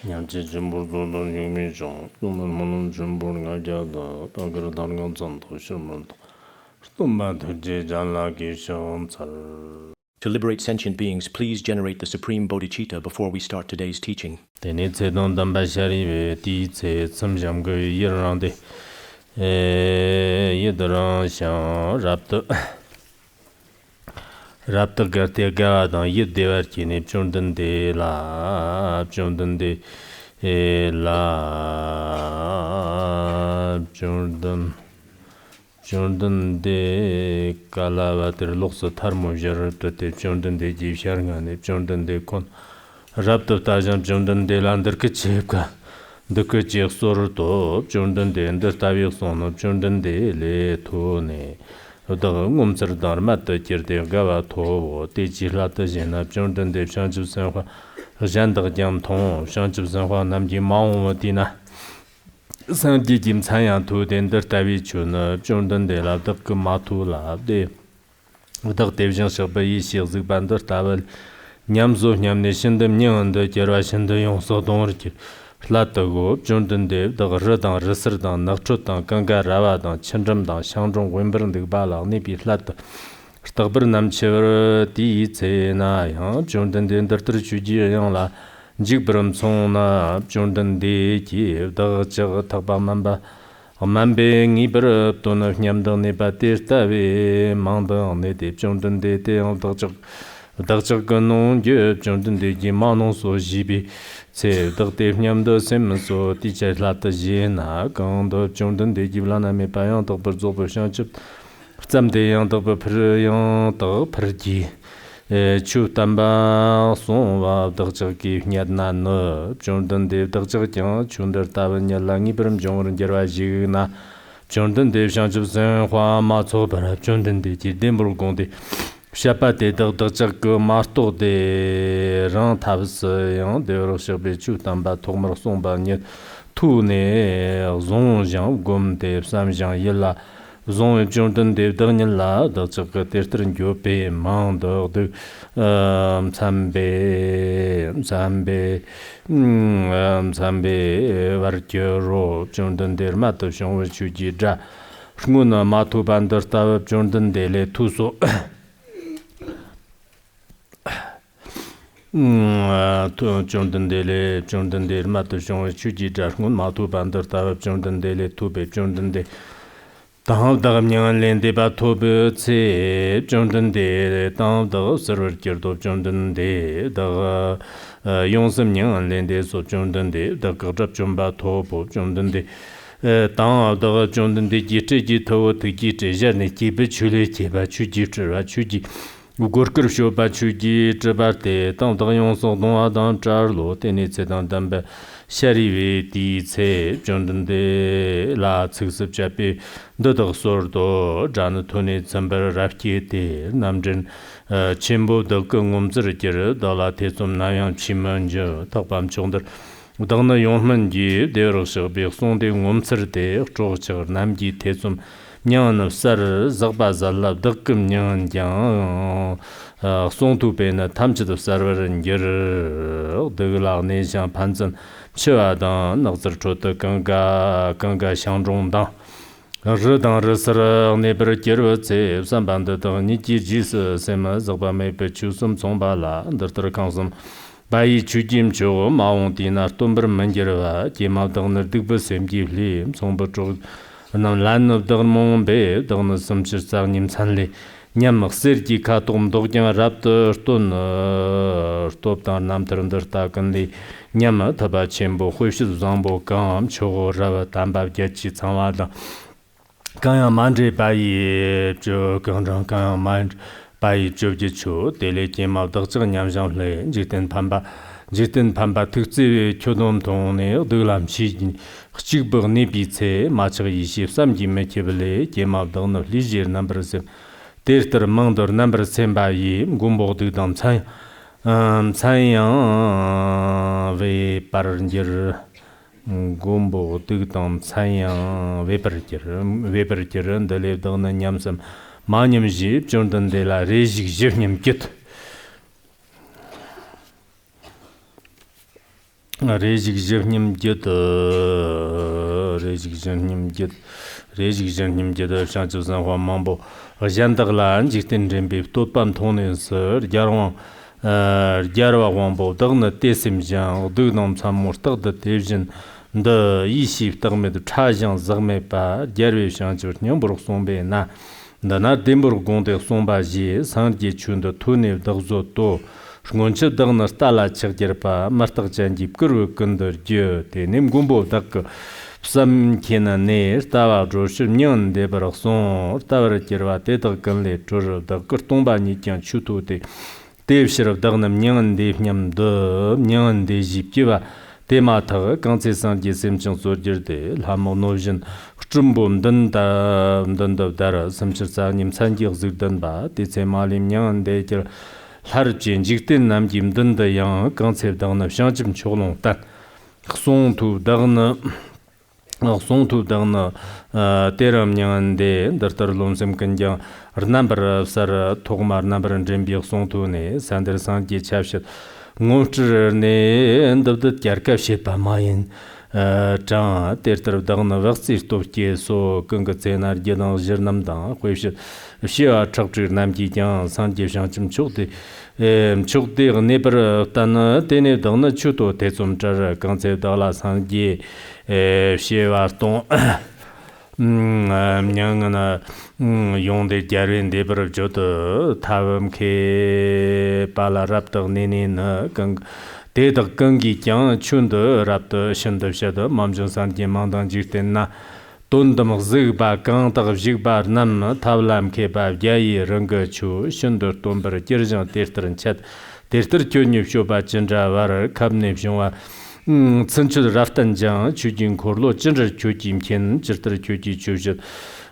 냠제 점보도 유미종 또는 점보가 자다 다그러 다른 전도 실문도 또만도 제잔라기 숑살. To liberate sentient beings, please generate the supreme bodhicitta before we start today's teaching. Tene cedon dambashari ti ce samjamgo yirande yidran shan rapta garte gadan yiddevar kine pchundan de la pchundan de la pchundan de kalavatir loksa tharmo jarata te pchundan de jivsharngane pchundan de kon rapta tajam pchundan de lander kchepka dukka chek sorto pchundan de ndar tavik sono pchundan de le thone daga ngumsar dharma ta kirde gawa tho te jilata jena pchundan de pchanchib sanwa jandag jam thong pchanchib sanwa namji maung dina san di jim chanyang tu den dar tawi chuna pchundan de la dak ma tu la de dak devjang shaba yi shig zik bandar tawal nyam zo nyam ne shindam nyang de jerwa shinda yong so dong ki lata go pchundan de dak radang rasar dang nakchut dang ganga rawa dang chandram dang shangrong wimbrang de ba la ne bi lata takbar nam chevar di ce na yang pchundan de dar tar chu ji yang la jigbaram song na pchundan de ki da chag thakba mamba mambe ngibar to na nyamdang ne ba te ta we mangdang ne de pchundan de te ang da chag non ge pchundan de ji ma non so ji bi ce da te nyamda sem so ti cha la ta ji na gang da pchundan de ji la na me pa yang da bar zo ba shan chip tsam de yang da ba phir yang da phir ji chu tamba son wa dagchag ki nyad na no pchundan de dagchag kyang chundar taban yalangi bram jongren jerwa ji na pchundan de shanchib san hwa ma cho bara pchundan de ji dembur gong de shapa de dagchag ko ma to de ran tabs yang de ro shbe chu tamba togmar son ba nyet tu ne zong jang gom de sam jang yela zong pchundan de dagnyal la dagchag tertrin gyo pe mang de sambe varkyo pchundan de mato shongwa chuji dra nguna matu bandar tawa pchundan de le tuso pchundan de mato shongwa chuji dra nguna matu bandar tawa pchundan de le tube pchundan de Tang dagam nyangan len de ba tobe tse pchundan de tang daga sarvar kirdo pchundan de daga yongsam nyangan len de so pchundan de daga grab chumba tobo pchundan de tang daga pchundan de jitre ji togo te jitre jarne jiba chule jiba chu jitre chu ji ugorkir sho ba chu ji chibar de tang daga yongsam dongwa dang char lo teni tse dang damba shariwe di tse pchundan de la tsiksib chapi dadag sordo jana tuni tsambar rafki de namjin chimbo daga ngumzir jir dala tesum nayang chiman jo takpam chungdar dagna yongman ji derog shigbi songde ngumzir de chogchir namji tesum nyan sar zagba zallab dagkim nyan jang songtu pe na tamchid sarwarin gir daglag neshan panzan chiwa dang nagzir chota ganga xiangrong dang Rādāng rāsara nēpar kirwa tse sāmbānda dāng nījī jīs sēma zāqba mēpa chūsum tsōngba lā dārtar kāngsum bāyī chūjīm chō māwōng tī nār tōmbar māngirwa kēmāw dāng nār dīgba sēmgī līm tsōngba chōg nāng lānab dāng mōng bē dāng nā samchir sāg nīm tsānlī nyam xir ki kā tōm dōgyāng rābda rtōn rtōb dāng nām tarandar tāgan lī nyam tabā chēmbō huishid zāmbō kāng chōgō rāba tāmbab gyāchī tsāngwā dāng Kaya mandre bayi jo gangrang kaya mandre bayi jo ji chu dele jema dagzig nyamjang le jiten pamba tukzi kyodom tong ne duglam chi chig ne bi ce ma chig yi shi sam ji me kebele jema dang no lijir number se derter mangdor number sem bayi gumbo du dam chai yang ve parnjir gombo tigdam tsayang weber dale dagna nyamsam manyam ji pchundan de la rejik jirnyam kit Rejik Jernim Jet Rejik Jernim Jet Shanchu San Hua Mambo Jandaglan Jitin Jimbi Topam Tony Sir Jarwan Jarwa Wambo Dagna Tesim Jan Dugnam Samurtag the Division the Yishi Tagmed Chajan Zagmepa Jarvi Shanchu Nyamburg Sombe Na the Nat Dimburg Gonde Somba Ji Sanji Chun the Tuni Dagzo Ngonche dagna stala chagjerpa martag janjib kuru kundur jyo te nim gumbo dak psam kena ne stawa joshir nyan de barak son stawa jirwa te dag kanle jor da kurtumba ni kyan chutu te dev shirab dagna nyan de nyam de nyan de jib jiwa te ma tag kanse san ji semchang zor jirde lhamo nojin chumbum danda dara samchir sa nim sanjig zigdan ba te se malim nyan de jir Harjin Jigtin Nam Jim Dunda Yang Concept Dagna Shanjim Cholong Tan Song Tu Dagna Teram Nyangande Dartar Lomsem Kanjang Number Sar Togmar Number and Jimbi Song Tu Ne Sander Sanji Chapshet Ngomcher Ne End of the Yarkaship Mayan Chang Tertar Dagna Vaxi Stopke So Kungatsenar Jedang Jernam Dang Huishet Shia Chapter Namji Yang Sanji Shanjim Chokde Chukde Nipper Tana Tene Dana Chuto Tesum Jar Kanse Dala Sanji Shiva Ton Nyangana Yonde Jarin Debra Joto Tavam Ke Pala Raptor Nini Kang Teta Kangi Kyang Chunda Raptor Shandav Shada Mamjun Sanji Mandan Jirtena Tundam Zigba Kantag Jigbar Nam Tavlam Keba Yayi Ranga Chu Shindur Tumber Jirjan Terter and Chat Terter Chunyu Shoba Chandra Var Kabne Shua Tsunchud Raftan Jang Chujin Korlo Chandra Chujim Kin Jirter Chuji Chujit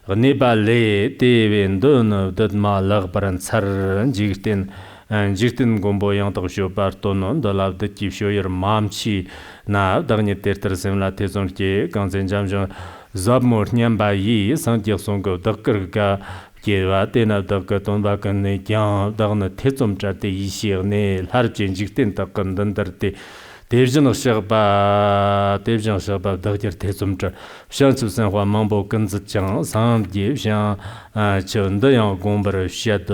Neba Le Devin Dun Dudma Lagbaran Sar Jigtin and Jigtin Gombo Yantag Shobar Tonon the Lav the Chief Shoyer Mamchi Na Dagni Terter Semla Tezonke Kansen Jamjon Zabmor Nyamba Yi Sanjir Songo Dakarga Kiva Tena Daka Tonbakan Ne Yang Dagna Tetsum Chate Yishir Ne Harjin Jiktin Takan Dandarte Devjan Sherba Dagir Tetsum Cha Shansu Sanhua Mambo Kanzi Chang Sam Devjan Chundayang Gombar Shad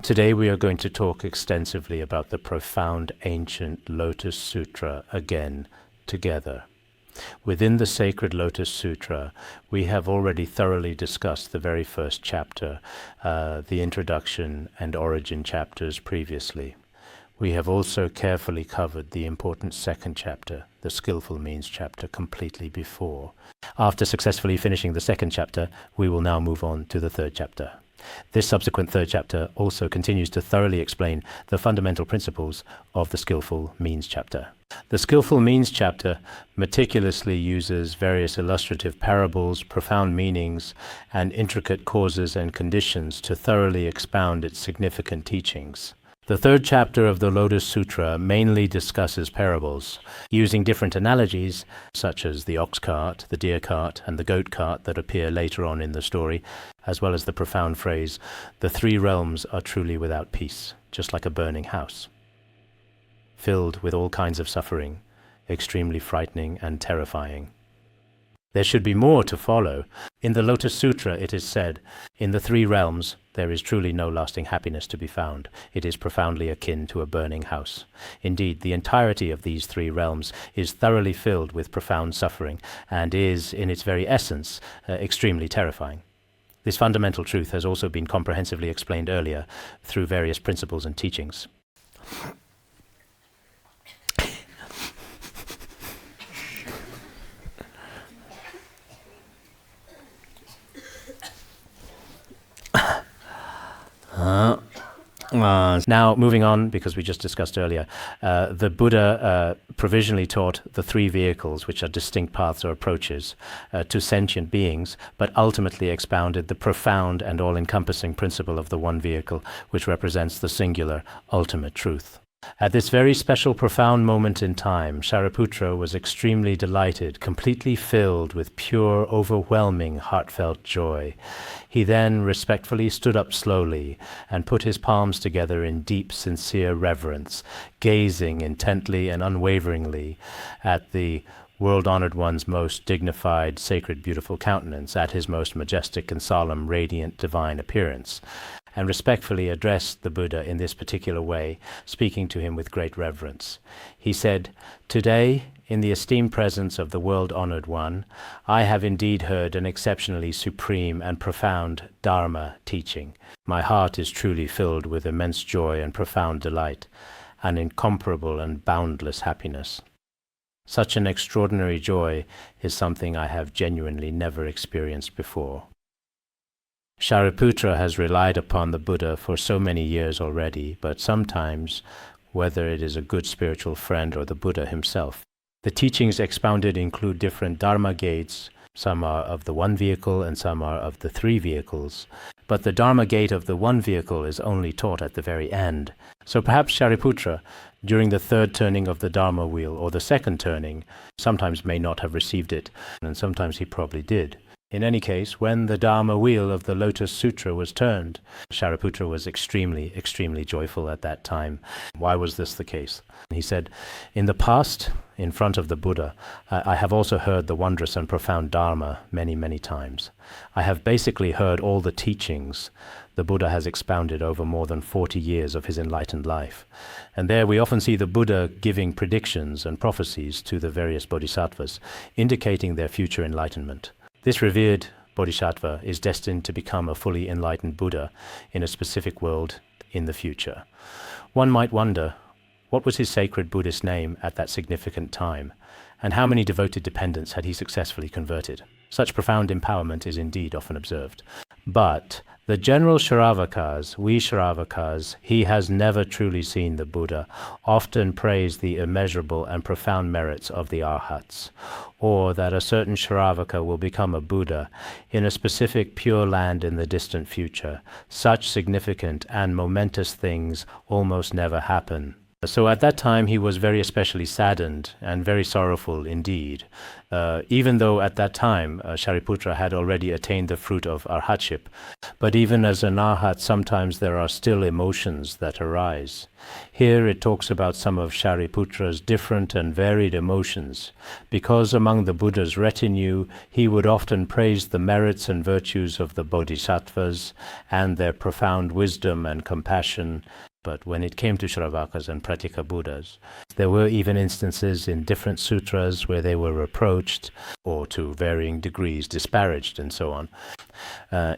Today we are going to talk extensively about the profound ancient Lotus Sutra again, together. Within the sacred Lotus Sutra, we have already thoroughly discussed the very first chapter, the introduction and origin chapters previously. We have also carefully covered the important second chapter, the skillful means chapter, completely before. After successfully finishing the second chapter, we will now move on to the third chapter. This subsequent third chapter also continues to thoroughly explain the fundamental principles of the skillful means chapter. The skillful means chapter meticulously uses various illustrative parables, profound meanings, and intricate causes and conditions to thoroughly expound its significant teachings. The third chapter of the Lotus Sutra mainly discusses parables, using different analogies, such as the ox cart, the deer cart, and the goat cart that appear later on in the story, as well as the profound phrase, "The three realms are truly without peace, just like a burning house," filled with all kinds of suffering, extremely frightening and terrifying. There should be more to follow. In the Lotus Sutra it is said, "In the three realms there is truly no lasting happiness to be found. It is profoundly akin to a burning house." Indeed, the entirety of these three realms is thoroughly filled with profound suffering and is, in its very essence, extremely terrifying. This fundamental truth has also been comprehensively explained earlier through various principles and teachings. Now, moving on, because we just discussed earlier, the Buddha provisionally taught the three vehicles, which are distinct paths or approaches, to sentient beings, but ultimately expounded the profound and all-encompassing principle of the one vehicle, which represents the singular, ultimate truth. At this very special, profound moment in time, Shariputra was extremely delighted, completely filled with pure, overwhelming, heartfelt joy. He then respectfully stood up slowly and put his palms together in deep, sincere reverence, gazing intently and unwaveringly at the world-honored one's most dignified, sacred, beautiful countenance, at his most majestic and solemn, radiant, divine appearance, and respectfully addressed the Buddha in this particular way, speaking to him with great reverence. He said, "Today, in the esteemed presence of the world-honored one, I have indeed heard an exceptionally supreme and profound Dharma teaching. My heart is truly filled with immense joy and profound delight, an incomparable and boundless happiness. Such an extraordinary joy is something I have genuinely never experienced before." Shariputra has relied upon the Buddha for so many years already, but sometimes, whether it is a good spiritual friend or the Buddha himself, the teachings expounded include different Dharma gates. Some are of the one vehicle and some are of the three vehicles. But the Dharma gate of the one vehicle is only taught at the very end. So perhaps Shariputra, during the third turning of the Dharma wheel or the second turning, sometimes may not have received it, and sometimes he probably did. In any case, when the Dharma wheel of the Lotus Sutra was turned, Shariputra was extremely, extremely joyful at that time. Why was this the case? He said, "In the past, in front of the Buddha, I have also heard the wondrous and profound Dharma many, many times. I have basically heard all the teachings the Buddha has expounded over more than 40 years of his enlightened life. And there we often see the Buddha giving predictions and prophecies to the various bodhisattvas, indicating their future enlightenment. This revered bodhisattva is destined to become a fully enlightened Buddha in a specific world in the future. One might wonder, what was his sacred Buddhist name at that significant time, and how many devoted dependents had he successfully converted? Such profound empowerment is indeed often observed. But the general Śrāvakas, we Śrāvakas, he has never truly seen the Buddha, often praise the immeasurable and profound merits of the Arhats, or that a certain Śrāvaka will become a Buddha in a specific pure land in the distant future. Such significant and momentous things almost never happen. So at that time he was very especially saddened and very sorrowful indeed, even though at that time Shariputra had already attained the fruit of arhatship. But even as an arhat, sometimes there are still emotions that arise. Here it talks about some of Shariputra's different and varied emotions, because among the Buddha's retinue he would often praise the merits and virtues of the bodhisattvas and their profound wisdom and compassion. But when it came to Śrāvakas and Pratyekabuddhas, there were even instances in different sutras where they were reproached or to varying degrees disparaged and so on.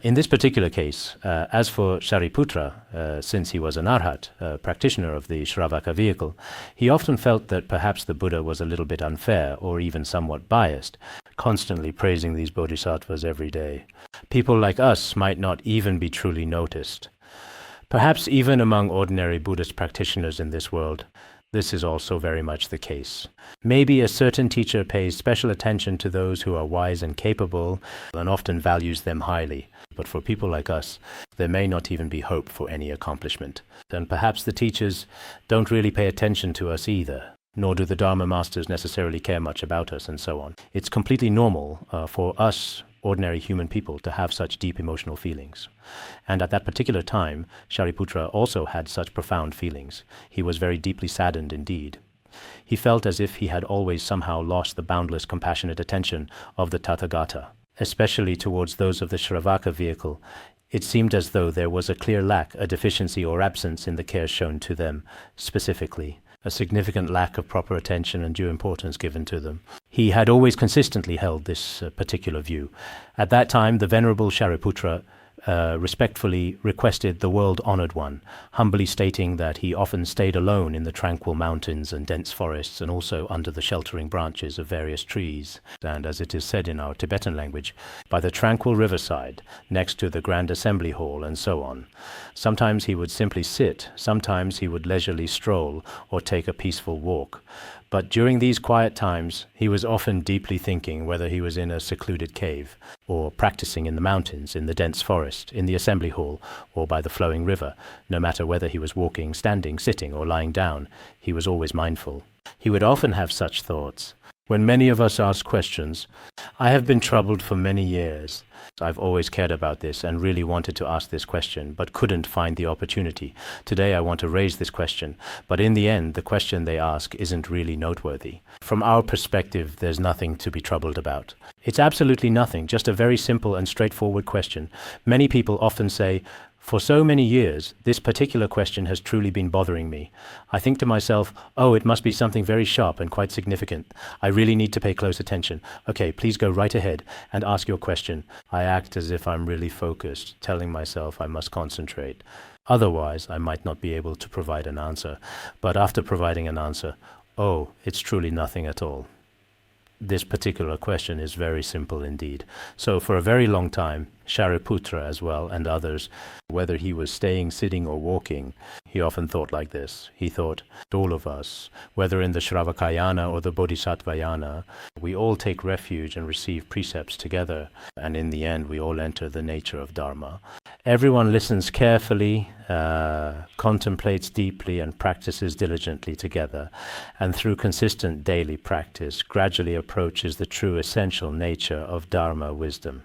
In this particular case, as for Shariputra, since he was an arhat, practitioner of the Śrāvaka vehicle, he often felt that perhaps the Buddha was a little bit unfair or even somewhat biased, constantly praising these bodhisattvas every day. People like us might not even be truly noticed. Perhaps even among ordinary Buddhist practitioners in this world, this is also very much the case. Maybe a certain teacher pays special attention to those who are wise and capable and often values them highly. But for people like us, there may not even be hope for any accomplishment. And perhaps the teachers don't really pay attention to us either, nor do the Dharma masters necessarily care much about us and so on. It's completely normal for us ordinary human people to have such deep emotional feelings. And at that particular time, Shariputra also had such profound feelings. He was very deeply saddened indeed. He felt as if he had always somehow lost the boundless compassionate attention of the Tathagata, especially towards those of the Śrāvaka vehicle. It seemed as though there was a clear lack, a deficiency or absence in the care shown to them specifically, a significant lack of proper attention and due importance given to them. He had always consistently held this particular view. At that time, the Venerable Shariputra respectfully requested the world-honored one, humbly stating that he often stayed alone in the tranquil mountains and dense forests, and also under the sheltering branches of various trees, and, as it is said in our Tibetan language, by the tranquil riverside, next to the grand assembly hall, and so on. Sometimes he would simply sit, sometimes he would leisurely stroll or take a peaceful walk. But during these quiet times, he was often deeply thinking, whether he was in a secluded cave, or practicing in the mountains, in the dense forest, in the assembly hall, or by the flowing river. No matter whether he was walking, standing, sitting, or lying down, he was always mindful. He would often have such thoughts. When many of us ask questions, I have been troubled for many years. I've always cared about this and really wanted to ask this question, but couldn't find the opportunity. Today I want to raise this question, but in the end, the question they ask isn't really noteworthy. From our perspective, there's nothing to be troubled about. It's absolutely nothing, just a very simple and straightforward question. Many people often say, for so many years, this particular question has truly been bothering me. I think to myself, oh, it must be something very sharp and quite significant. I really need to pay close attention. Okay, please go right ahead and ask your question. I act as if I'm really focused, telling myself I must concentrate. Otherwise, I might not be able to provide an answer. But after providing an answer, oh, it's truly nothing at all. This particular question is very simple indeed. So for a very long time, Shariputra as well, and others, whether he was staying, sitting, or walking, he often thought like this. He thought, all of us, whether in the Śrāvakayana or the Bodhisattvayana, we all take refuge and receive precepts together, and in the end we all enter the nature of Dharma. Everyone listens carefully, contemplates deeply, and practices diligently together, and through consistent daily practice gradually approaches the true essential nature of Dharma wisdom.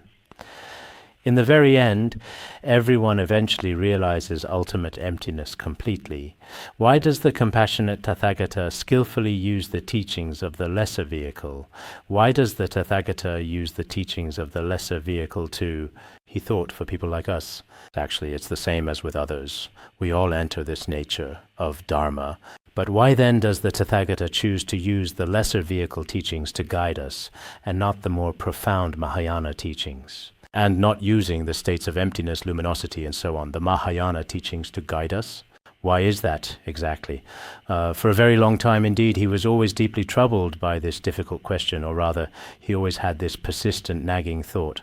In the very end, everyone eventually realizes ultimate emptiness completely. Why does the compassionate Tathagata skillfully use the teachings of the lesser vehicle? Why does the Tathagata use the teachings of the lesser vehicle to, he thought, for people like us? Actually, it's the same as with others. We all enter this nature of Dharma. But why then does the Tathagata choose to use the lesser vehicle teachings to guide us, and not the more profound Mahayana teachings? And not using the states of emptiness, luminosity, and so on, the Mahayana teachings to guide us? Why is that exactly? For a very long time indeed, he was always deeply troubled by this difficult question, or rather, he always had this persistent nagging thought.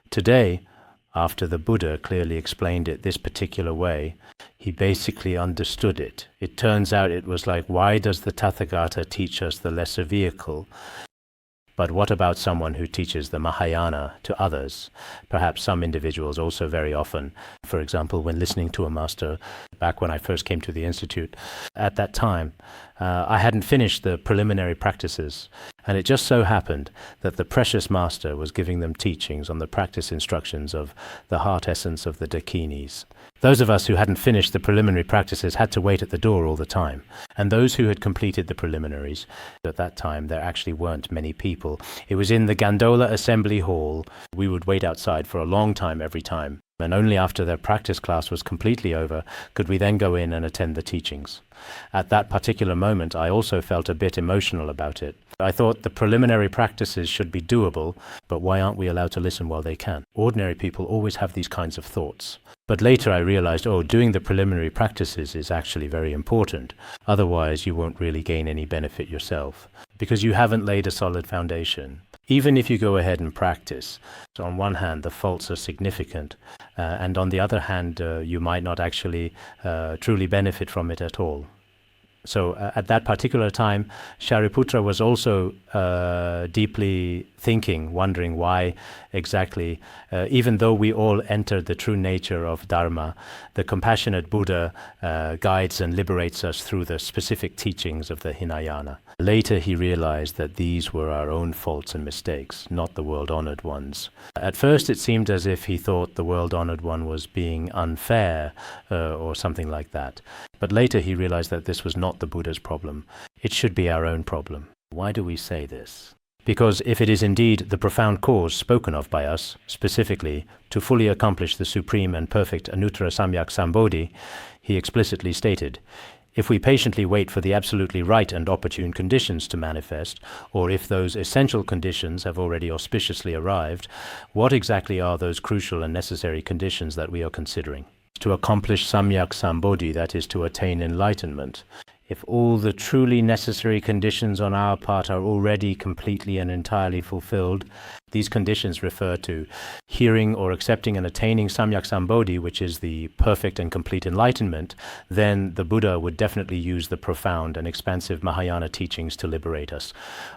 Today, after the Buddha clearly explained it this particular way, he basically understood it. It turns out it was like, why does the Tathagata teach us the lesser vehicle? But what about someone who teaches the Mahayana to others? Perhaps some individuals also very often. For example, when listening to a master, back when I first came to the Institute, at that time, I hadn't finished the preliminary practices, and it just so happened that the precious master was giving them teachings on the practice instructions of the heart essence of the Dakinis. Those of us who hadn't finished the preliminary practices had to wait at the door all the time, and those who had completed the preliminaries, at that time there actually weren't many people. It was in the Gondola Assembly Hall. We would wait outside for a long time every time, and only after their practice class was completely over could we then go in and attend the teachings. At that particular moment, I also felt a bit emotional about it. I thought the preliminary practices should be doable, but why aren't we allowed to listen while they can? Ordinary people always have these kinds of thoughts. But later I realized, doing the preliminary practices is actually very important. Otherwise, you won't really gain any benefit yourself, because you haven't laid a solid foundation. Even if you go ahead and practice, so on one hand the faults are significant, and on the other hand you might not actually truly benefit from it at all. So at that particular time, Shariputra was also deeply thinking, wondering why exactly, even though we all entered the true nature of Dharma, the compassionate Buddha guides and liberates us through the specific teachings of the Hinayana. Later he realized that these were our own faults and mistakes, not the world-honored ones. At first it seemed as if he thought the world-honored one was being unfair or something like that. But later he realized that this was not the Buddha's problem. It should be our own problem. Why do we say this? Because if it is indeed the profound cause spoken of by us, specifically, to fully accomplish the supreme and perfect Anuttara Samyak Sambodhi, he explicitly stated, If we patiently wait for the absolutely right and opportune conditions to manifest, or if those essential conditions have already auspiciously arrived, what exactly are those crucial and necessary conditions that we are considering? To accomplish samyak sambodhi, that is, to attain enlightenment. If all the truly necessary conditions on our part are already completely and entirely fulfilled, these conditions refer to hearing or accepting and attaining samyak sambodhi, which is the perfect and complete enlightenment, then the Buddha would definitely use the profound and expansive Mahayana teachings to liberate us.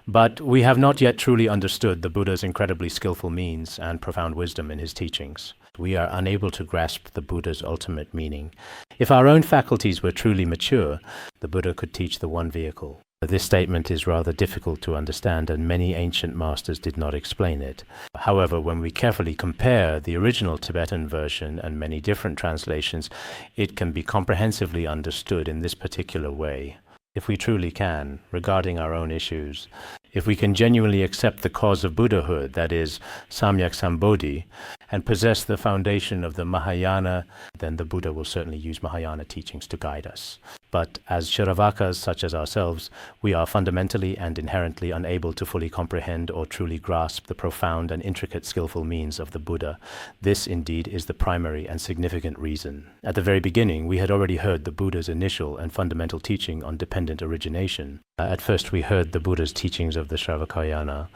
But we have not yet truly understood the Buddha's incredibly skillful means and profound wisdom in his teachings. We are unable to grasp the Buddha's ultimate meaning. If our own faculties were truly mature, the Buddha could teach the one vehicle. This statement is rather difficult to understand, and many ancient masters did not explain it. However, when we carefully compare the original Tibetan version and many different translations, it can be comprehensively understood in this particular way. If we truly can, regarding our own issues, if we can genuinely accept the cause of Buddhahood, that is, samyak sambodhi, and possess the foundation of the Mahayana, then the Buddha will certainly use Mahayana teachings to guide us. But as Śrāvakas such as ourselves, we are fundamentally and inherently unable to fully comprehend or truly grasp the profound and intricate skillful means of the Buddha. This indeed is the primary and significant reason. At the very beginning, we had already heard the Buddha's initial and fundamental teaching on dependent origination. At first we heard the Buddha's teachings of the Śrāvakayana,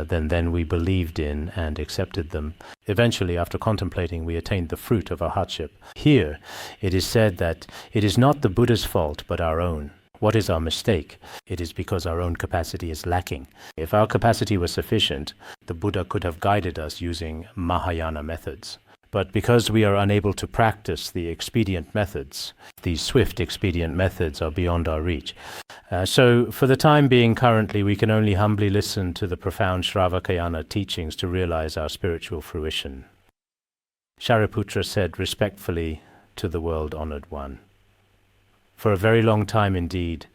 then we believed in and accepted them. Eventually, after contemplating, we attained the fruit of our hardship. Here, it is said that it is not the Buddha's fault, but our own. What is our mistake? It is because our own capacity is lacking. If our capacity was sufficient, the Buddha could have guided us using Mahayana methods. But because we are unable to practice the expedient methods, these swift expedient methods are beyond our reach. So for the time being currently, we can only humbly listen to the profound Śrāvakayana teachings to realize our spiritual fruition. Shariputra said respectfully to the world-honored one, "For a very long time indeed,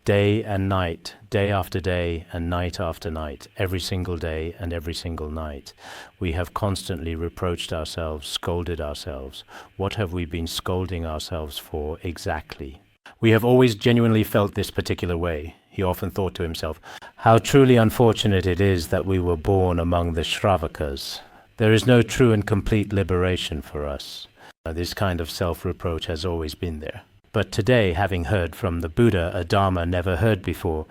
day and night, day after day and night after night, every single day and every single night, we have constantly reproached ourselves, scolded ourselves. What have we been scolding ourselves for exactly? We have always genuinely felt this particular way." He often thought to himself, "How truly unfortunate it is that we were born among the Śrāvakas. There is no true and complete liberation for us." This kind of self-reproach has always been there. But today, having heard from the Buddha a dharma never heard before,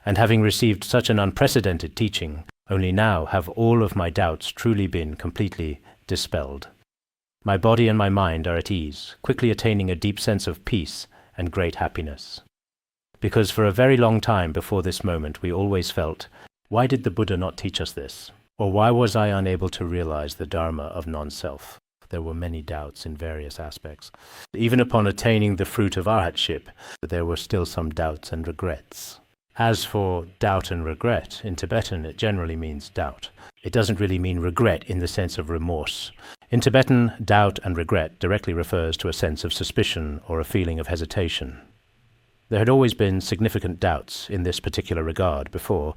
and having received such an unprecedented teaching, only now have all of my doubts truly been completely dispelled. My body and my mind are at ease, quickly attaining a deep sense of peace and great happiness. Because for a very long time before this moment we always felt, why did the Buddha not teach us this? Or why was I unable to realize the dharma of non-self? There were many doubts in various aspects. Even upon attaining the fruit of arhatship, there were still some doubts and regrets. As for doubt and regret, in Tibetan it generally means doubt. It doesn't really mean regret in the sense of remorse. In Tibetan, doubt and regret directly refers to a sense of suspicion or a feeling of hesitation. There had always been significant doubts in this particular regard before,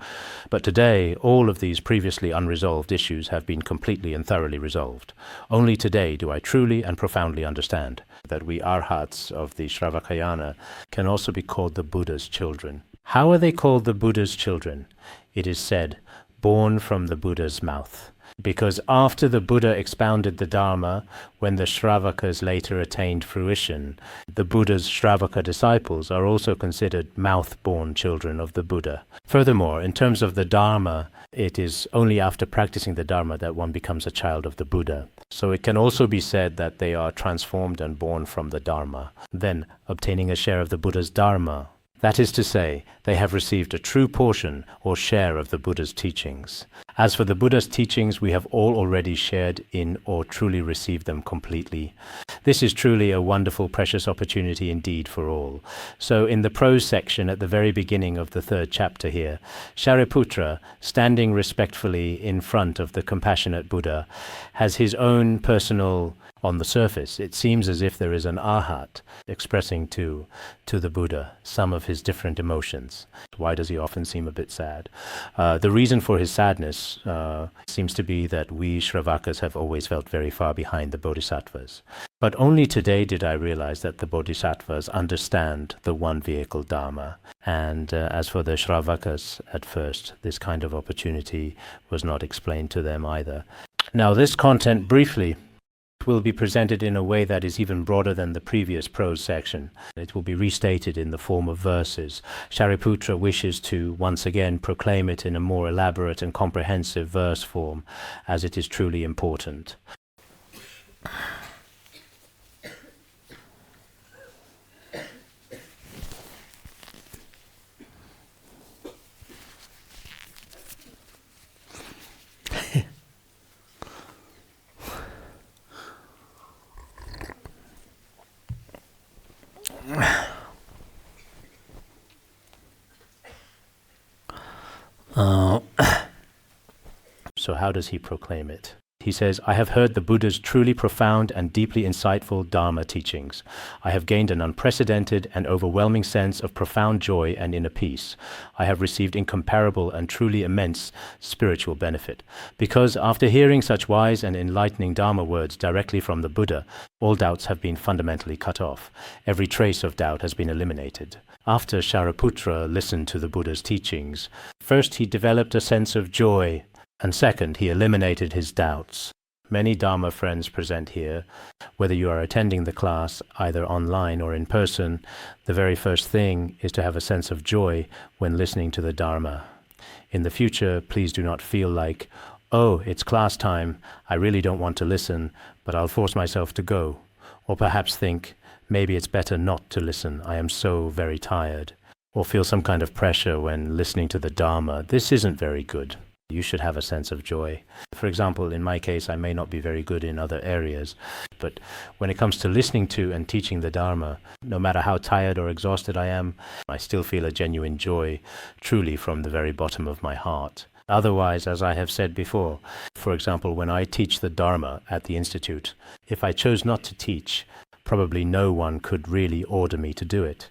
but today all of these previously unresolved issues have been completely and thoroughly resolved. Only today do I truly and profoundly understand that we arhats of the Śrāvakayana can also be called the Buddha's children. How are they called the Buddha's children? It is said, born from the Buddha's mouth. Because after the Buddha expounded the Dharma, when the Śrāvakas later attained fruition, the Buddha's Śrāvaka disciples are also considered mouth-born children of the Buddha. Furthermore, in terms of the Dharma, it is only after practicing the Dharma that one becomes a child of the Buddha. So it can also be said that they are transformed and born from the Dharma, then obtaining a share of the Buddha's Dharma. That is to say, they have received a true portion or share of the Buddha's teachings. As for the Buddha's teachings, we have all already shared in or truly received them completely. This is truly a wonderful, precious opportunity indeed for all. So in the prose section at the very beginning of the 3rd chapter here, Shariputra, standing respectfully in front of the compassionate Buddha, has his own personal. On the surface, it seems as if there is an arhat expressing to the Buddha some of his different emotions. Why does he often seem a bit sad? The reason for his sadness difference seems to be that we Śrāvakas have always felt very far behind the Bodhisattvas. But only today did I realize that the Bodhisattvas understand the one vehicle Dharma. And as for the Śrāvakas, at first, this kind of opportunity was not explained to them either. Now, this content briefly will be presented in a way that is even broader than the previous prose section. It will be restated in the form of verses. Shariputra wishes to once again proclaim it in a more elaborate and comprehensive verse form, as it is truly important. So how does he proclaim it? He says, I have heard the Buddha's truly profound and deeply insightful Dharma teachings. I have gained an unprecedented and overwhelming sense of profound joy and inner peace. I have received incomparable and truly immense spiritual benefit. Because after hearing such wise and enlightening Dharma words directly from the Buddha, all doubts have been fundamentally cut off. Every trace of doubt has been eliminated. After Shariputra listened to the Buddha's teachings, first he developed a sense of joy, and second, he eliminated his doubts. Many Dharma friends present here. Whether you are attending the class, either online or in person, the very first thing is to have a sense of joy when listening to the Dharma. In the future, please do not feel like, oh, it's class time, I really don't want to listen, but I'll force myself to go. Or perhaps think, maybe it's better not to listen, I am so very tired. Or feel some kind of pressure when listening to the Dharma. This isn't very good. You should have a sense of joy. For example, in my case, I may not be very good in other areas, but when it comes to listening to and teaching the Dharma, no matter how tired or exhausted I am, I still feel a genuine joy, truly from the very bottom of my heart. Otherwise, as I have said before, for example, when I teach the Dharma at the Institute, if I chose not to teach, probably no one could really order me to do it.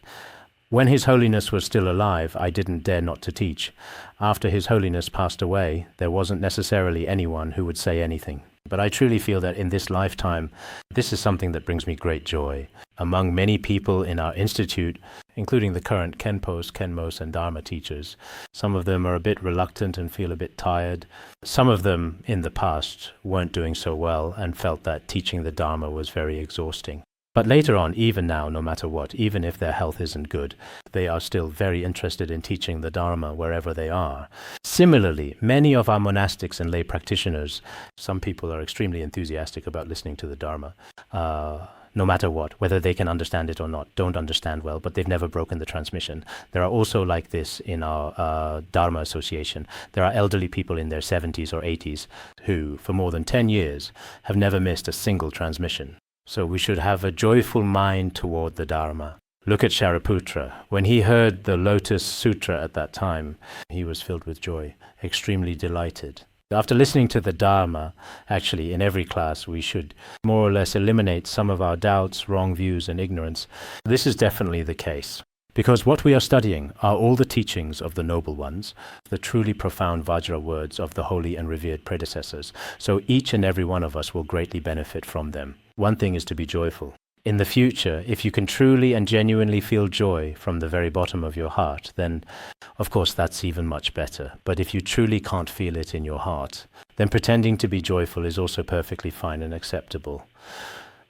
When His Holiness was still alive, I didn't dare not to teach. After His Holiness passed away, there wasn't necessarily anyone who would say anything. But I truly feel that in this lifetime, this is something that brings me great joy. Among many people in our institute, including the current Kenpos, Kenmos, and Dharma teachers, some of them are a bit reluctant and feel a bit tired. Some of them, in the past, weren't doing so well and felt that teaching the Dharma was very exhausting. But later on, even now, no matter what, even if their health isn't good, they are still very interested in teaching the Dharma wherever they are. Similarly, many of our monastics and lay practitioners, some people are extremely enthusiastic about listening to the Dharma, no matter what, whether they can understand it or not, don't understand well, but they've never broken the transmission. There are also like this in our Dharma association. There are elderly people in their 70s or 80s who, for more than 10 years, have never missed a single transmission. So we should have a joyful mind toward the Dharma. Look at Shariputra. When he heard the Lotus Sutra at that time, he was filled with joy, extremely delighted. After listening to the Dharma, actually in every class we should more or less eliminate some of our doubts, wrong views and ignorance. This is definitely the case. Because what we are studying are all the teachings of the noble ones, the truly profound Vajra words of the holy and revered predecessors. So each and every one of us will greatly benefit from them. One thing is to be joyful. In the future, if you can truly and genuinely feel joy from the very bottom of your heart, then of course that's even much better. But if you truly can't feel it in your heart, then pretending to be joyful is also perfectly fine and acceptable.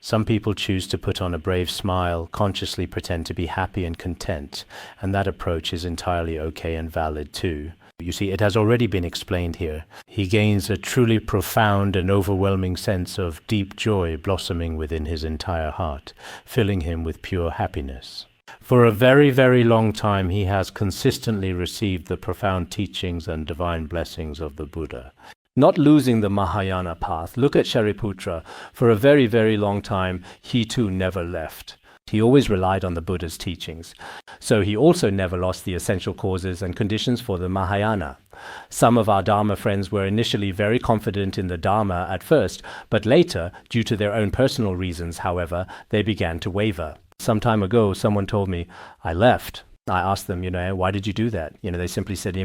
Some people choose to put on a brave smile, consciously pretend to be happy and content, and that approach is entirely okay and valid too. You see, it has already been explained here. He gains a truly profound and overwhelming sense of deep joy blossoming within his entire heart, filling him with pure happiness. For a very, very long time, he has consistently received the profound teachings and divine blessings of the Buddha. Not losing the Mahayana path. Look at Shariputra. For a very, very long time, he too never left. He always relied on the Buddha's teachings. So he also never lost the essential causes and conditions for the Mahayana. Some of our Dharma friends were initially very confident in the Dharma at first, but later, due to their own personal reasons, however, they began to waver. Some time ago, someone told me, I left. I asked them, why did you do that? They simply said,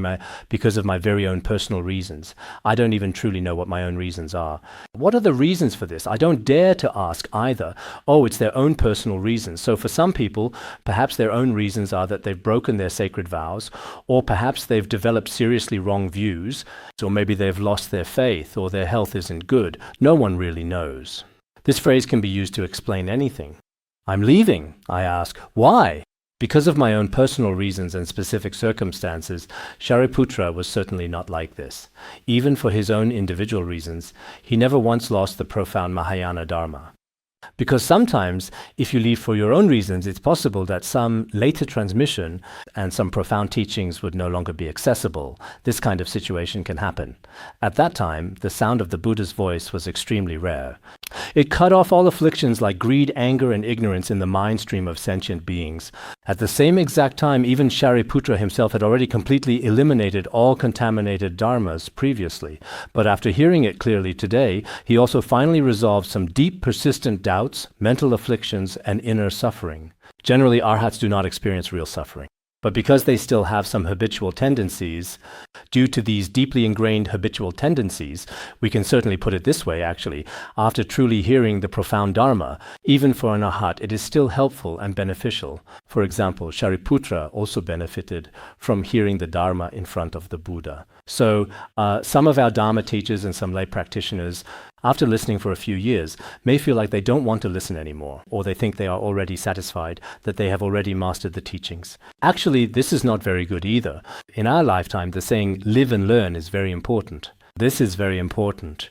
because of my very own personal reasons. I don't even truly know what my own reasons are. What are the reasons for this? I don't dare to ask either. Oh, it's their own personal reasons. So for some people, perhaps their own reasons are that they've broken their sacred vows, or perhaps they've developed seriously wrong views, or maybe they've lost their faith, or their health isn't good. No one really knows. This phrase can be used to explain anything. I'm leaving, I ask. Why? Because of my own personal reasons and specific circumstances, Shariputra was certainly not like this. Even for his own individual reasons, he never once lost the profound Mahayana Dharma. Because sometimes, if you leave for your own reasons, it's possible that some later transmission and some profound teachings would no longer be accessible. This kind of situation can happen. At that time, the sound of the Buddha's voice was extremely rare. It cut off all afflictions like greed, anger, and ignorance in the mind stream of sentient beings. At the same exact time, even Shariputra himself had already completely eliminated all contaminated dharmas previously. But after hearing it clearly today, he also finally resolved some deep, persistent doubts, mental afflictions, and inner suffering. Generally, arhats do not experience real suffering. But because they still have some habitual tendencies, due to these deeply ingrained habitual tendencies, we can certainly put it this way, actually, after truly hearing the profound Dharma, even for an arhat, it is still helpful and beneficial. For example, Shariputra also benefited from hearing the Dharma in front of the Buddha. So some of our Dharma teachers and some lay practitioners, after listening for a few years, may feel like they don't want to listen anymore, or they think they are already satisfied, that they have already mastered the teachings. Actually, this is not very good either. In our lifetime, the saying, live and learn, is very important. This is very important.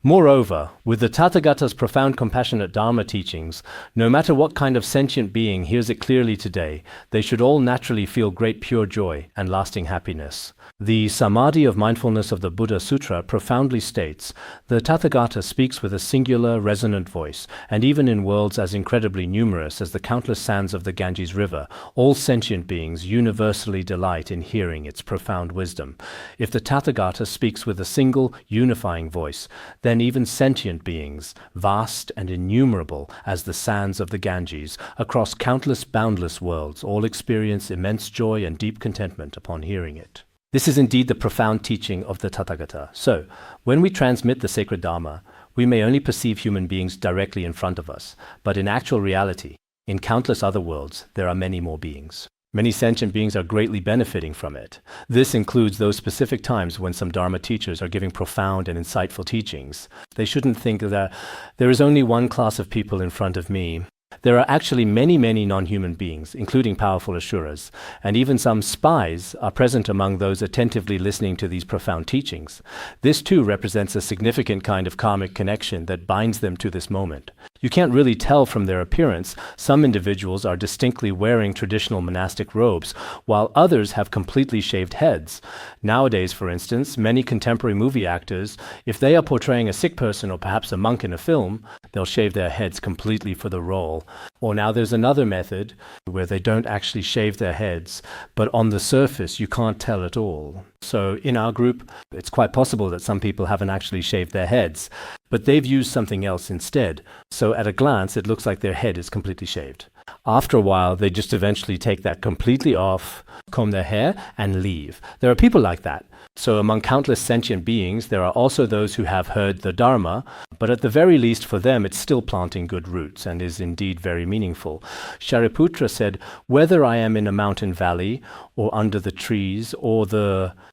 Moreover, with the Tathagata's profound compassionate Dharma teachings, no matter what kind of sentient being hears it clearly today, they should all naturally feel great pure joy and lasting happiness. The Samadhi of Mindfulness of the Buddha Sutra profoundly states, the Tathagata speaks with a singular, resonant voice, and even in worlds as incredibly numerous as the countless sands of the Ganges River, all sentient beings universally delight in hearing its profound wisdom. If the Tathagata speaks with a single, unifying voice, then even sentient beings, vast and innumerable as the sands of the Ganges, across countless boundless worlds, all experience immense joy and deep contentment upon hearing it. This is indeed the profound teaching of the Tathagata. So, when we transmit the sacred Dharma, we may only perceive human beings directly in front of us, but in actual reality, in countless other worlds, there are many more beings. Many sentient beings are greatly benefiting from it. This includes those specific times when some Dharma teachers are giving profound and insightful teachings. They shouldn't think that there is only one class of people in front of me. There are actually many, many non-human beings, including powerful asuras, and even some spies are present among those attentively listening to these profound teachings. This too represents a significant kind of karmic connection that binds them to this moment. You can't really tell from their appearance. Some individuals are distinctly wearing traditional monastic robes, while others have completely shaved heads. Nowadays, for instance, many contemporary movie actors, if they are portraying a sick person or perhaps a monk in a film, they'll shave their heads completely for the role. Or now there's another method where they don't actually shave their heads, but on the surface you can't tell at all. So in our group, it's quite possible that some people haven't actually shaved their heads, but they've used something else instead. So at a glance, it looks like their head is completely shaved. After a while, they just eventually take that completely off, comb their hair, and leave. There are people like that. So among countless sentient beings, there are also those who have heard the Dharma, but at the very least for them it's still planting good roots and is indeed very meaningful. Shariputra said, whether I am in a mountain valley or under the trees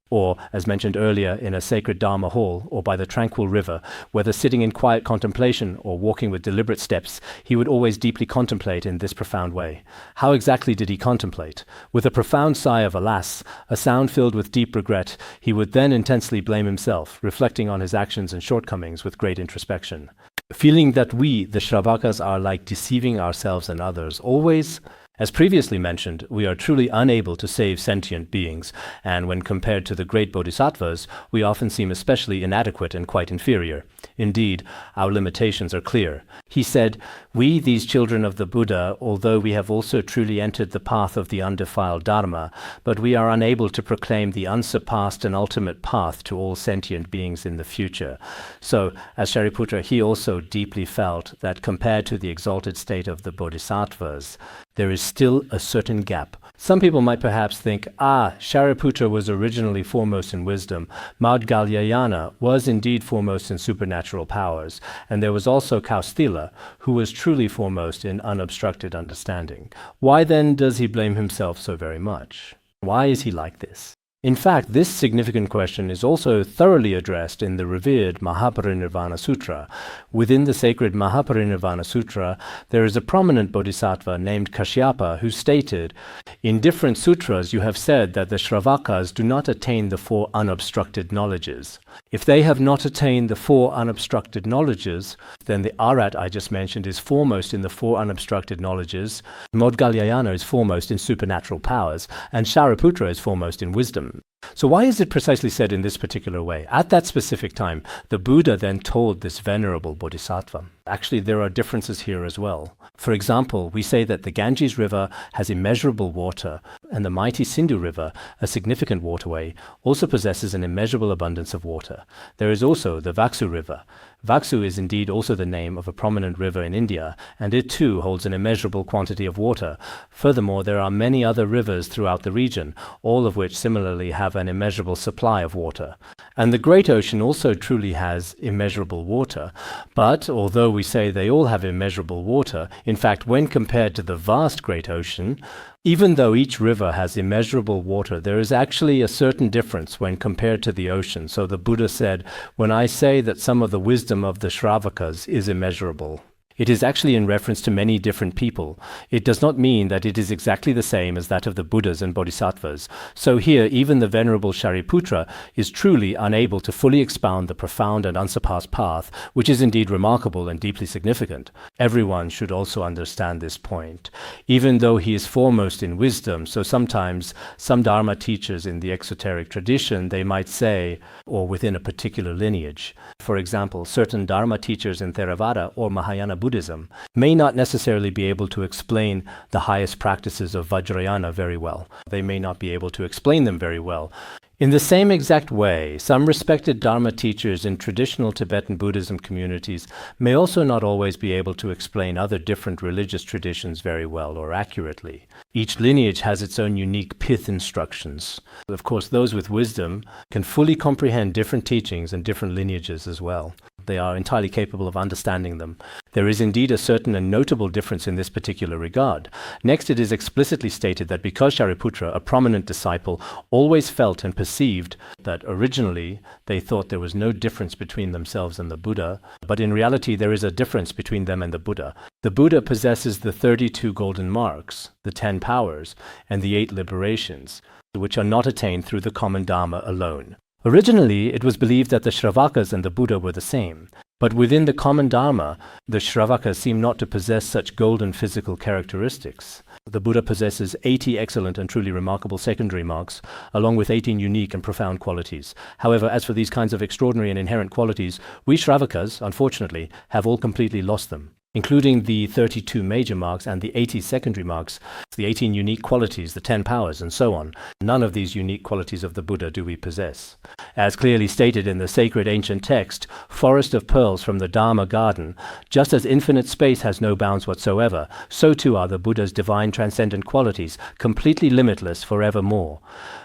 or, as mentioned earlier, in a sacred Dharma hall or by the tranquil river, whether sitting in quiet contemplation or walking with deliberate steps, he would always deeply contemplate in this profound way. How exactly did he contemplate? With a profound sigh of alas, a sound filled with deep regret, he would then intensely blame himself, reflecting on his actions and shortcomings with great introspection. Feeling that we, the Śrāvakas, are like deceiving ourselves and others, always. As previously mentioned, we are truly unable to save sentient beings, and when compared to the great bodhisattvas, we often seem especially inadequate and quite inferior. Indeed, our limitations are clear. He said, we, these children of the Buddha, although we have also truly entered the path of the undefiled Dharma, but we are unable to proclaim the unsurpassed and ultimate path to all sentient beings in the future. So, as Shariputra, he also deeply felt that compared to the exalted state of the bodhisattvas, there is still a certain gap Some people might perhaps think, Shariputra was originally foremost in wisdom. Maudgalyayana was indeed foremost in supernatural powers. And there was also Kaustila, who was truly foremost in unobstructed understanding. Why then does he blame himself so very much? Why is he like this? In fact, this significant question is also thoroughly addressed in the revered Mahaparinirvana Sutra. Within the sacred Mahaparinirvana Sutra, there is a prominent bodhisattva named Kashyapa who stated, "In different sutras you have said that the Śrāvakas do not attain the four unobstructed knowledges. If they have not attained the four unobstructed knowledges, then the Arat I just mentioned is foremost in the four unobstructed knowledges, Maudgalyayana is foremost in supernatural powers, and Shariputra is foremost in wisdom." So why is it precisely said in this particular way? At that specific time, the Buddha then told this venerable bodhisattva. Actually, there are differences here as well. For example, we say that the Ganges River has immeasurable water, and the mighty Sindhu River, a significant waterway, also possesses an immeasurable abundance of water. There is also the Vaksu River. Vaksu is indeed also the name of a prominent river in India, and it too holds an immeasurable quantity of water. Furthermore, there are many other rivers throughout the region, all of which similarly have an immeasurable supply of water. And the Great Ocean also truly has immeasurable water, but although we say they all have immeasurable water, in fact, when compared to the vast Great Ocean, even though each river has immeasurable water, there is actually a certain difference when compared to the ocean. So the Buddha said, when I say that some of the wisdom of the Śrāvakas is immeasurable, it is actually in reference to many different people. It does not mean that it is exactly the same as that of the Buddhas and Bodhisattvas. So here, even the Venerable Shariputra is truly unable to fully expound the profound and unsurpassed path, which is indeed remarkable and deeply significant. Everyone should also understand this point. Even though he is foremost in wisdom, so sometimes some Dharma teachers in the exoteric tradition, they might say, or within a particular lineage. For example, certain Dharma teachers in Theravada or Mahayana Buddhism may not necessarily be able to explain the highest practices of Vajrayana very well. They may not be able to explain them very well. In the same exact way, some respected Dharma teachers in traditional Tibetan Buddhism communities may also not always be able to explain other different religious traditions very well or accurately. Each lineage has its own unique pith instructions. Of course, those with wisdom can fully comprehend different teachings and different lineages as well. They are entirely capable of understanding them. There is indeed a certain and notable difference in this particular regard. Next, it is explicitly stated that because Shariputra, a prominent disciple, always felt and perceived that originally they thought there was no difference between themselves and the Buddha, but in reality there is a difference between them and the Buddha. The Buddha possesses the 32 golden marks, the 10 powers, and the 8 liberations, which are not attained through the common Dharma alone. Originally, it was believed that the Śrāvakas and the Buddha were the same, but within the common Dharma, the Śrāvakas seem not to possess such golden physical characteristics. The Buddha possesses 80 excellent and truly remarkable secondary marks, along with 18 unique and profound qualities. However, as for these kinds of extraordinary and inherent qualities, we Śrāvakas, unfortunately, have all completely lost them, including the 32 major marks and the 80 secondary marks, the 18 unique qualities, the 10 powers, and so on. None of these unique qualities of the Buddha do we possess. As clearly stated in the sacred ancient text, Forest of Pearls from the Dharma Garden, just as infinite space has no bounds whatsoever, so too are the Buddha's divine transcendent qualities, completely limitless forevermore.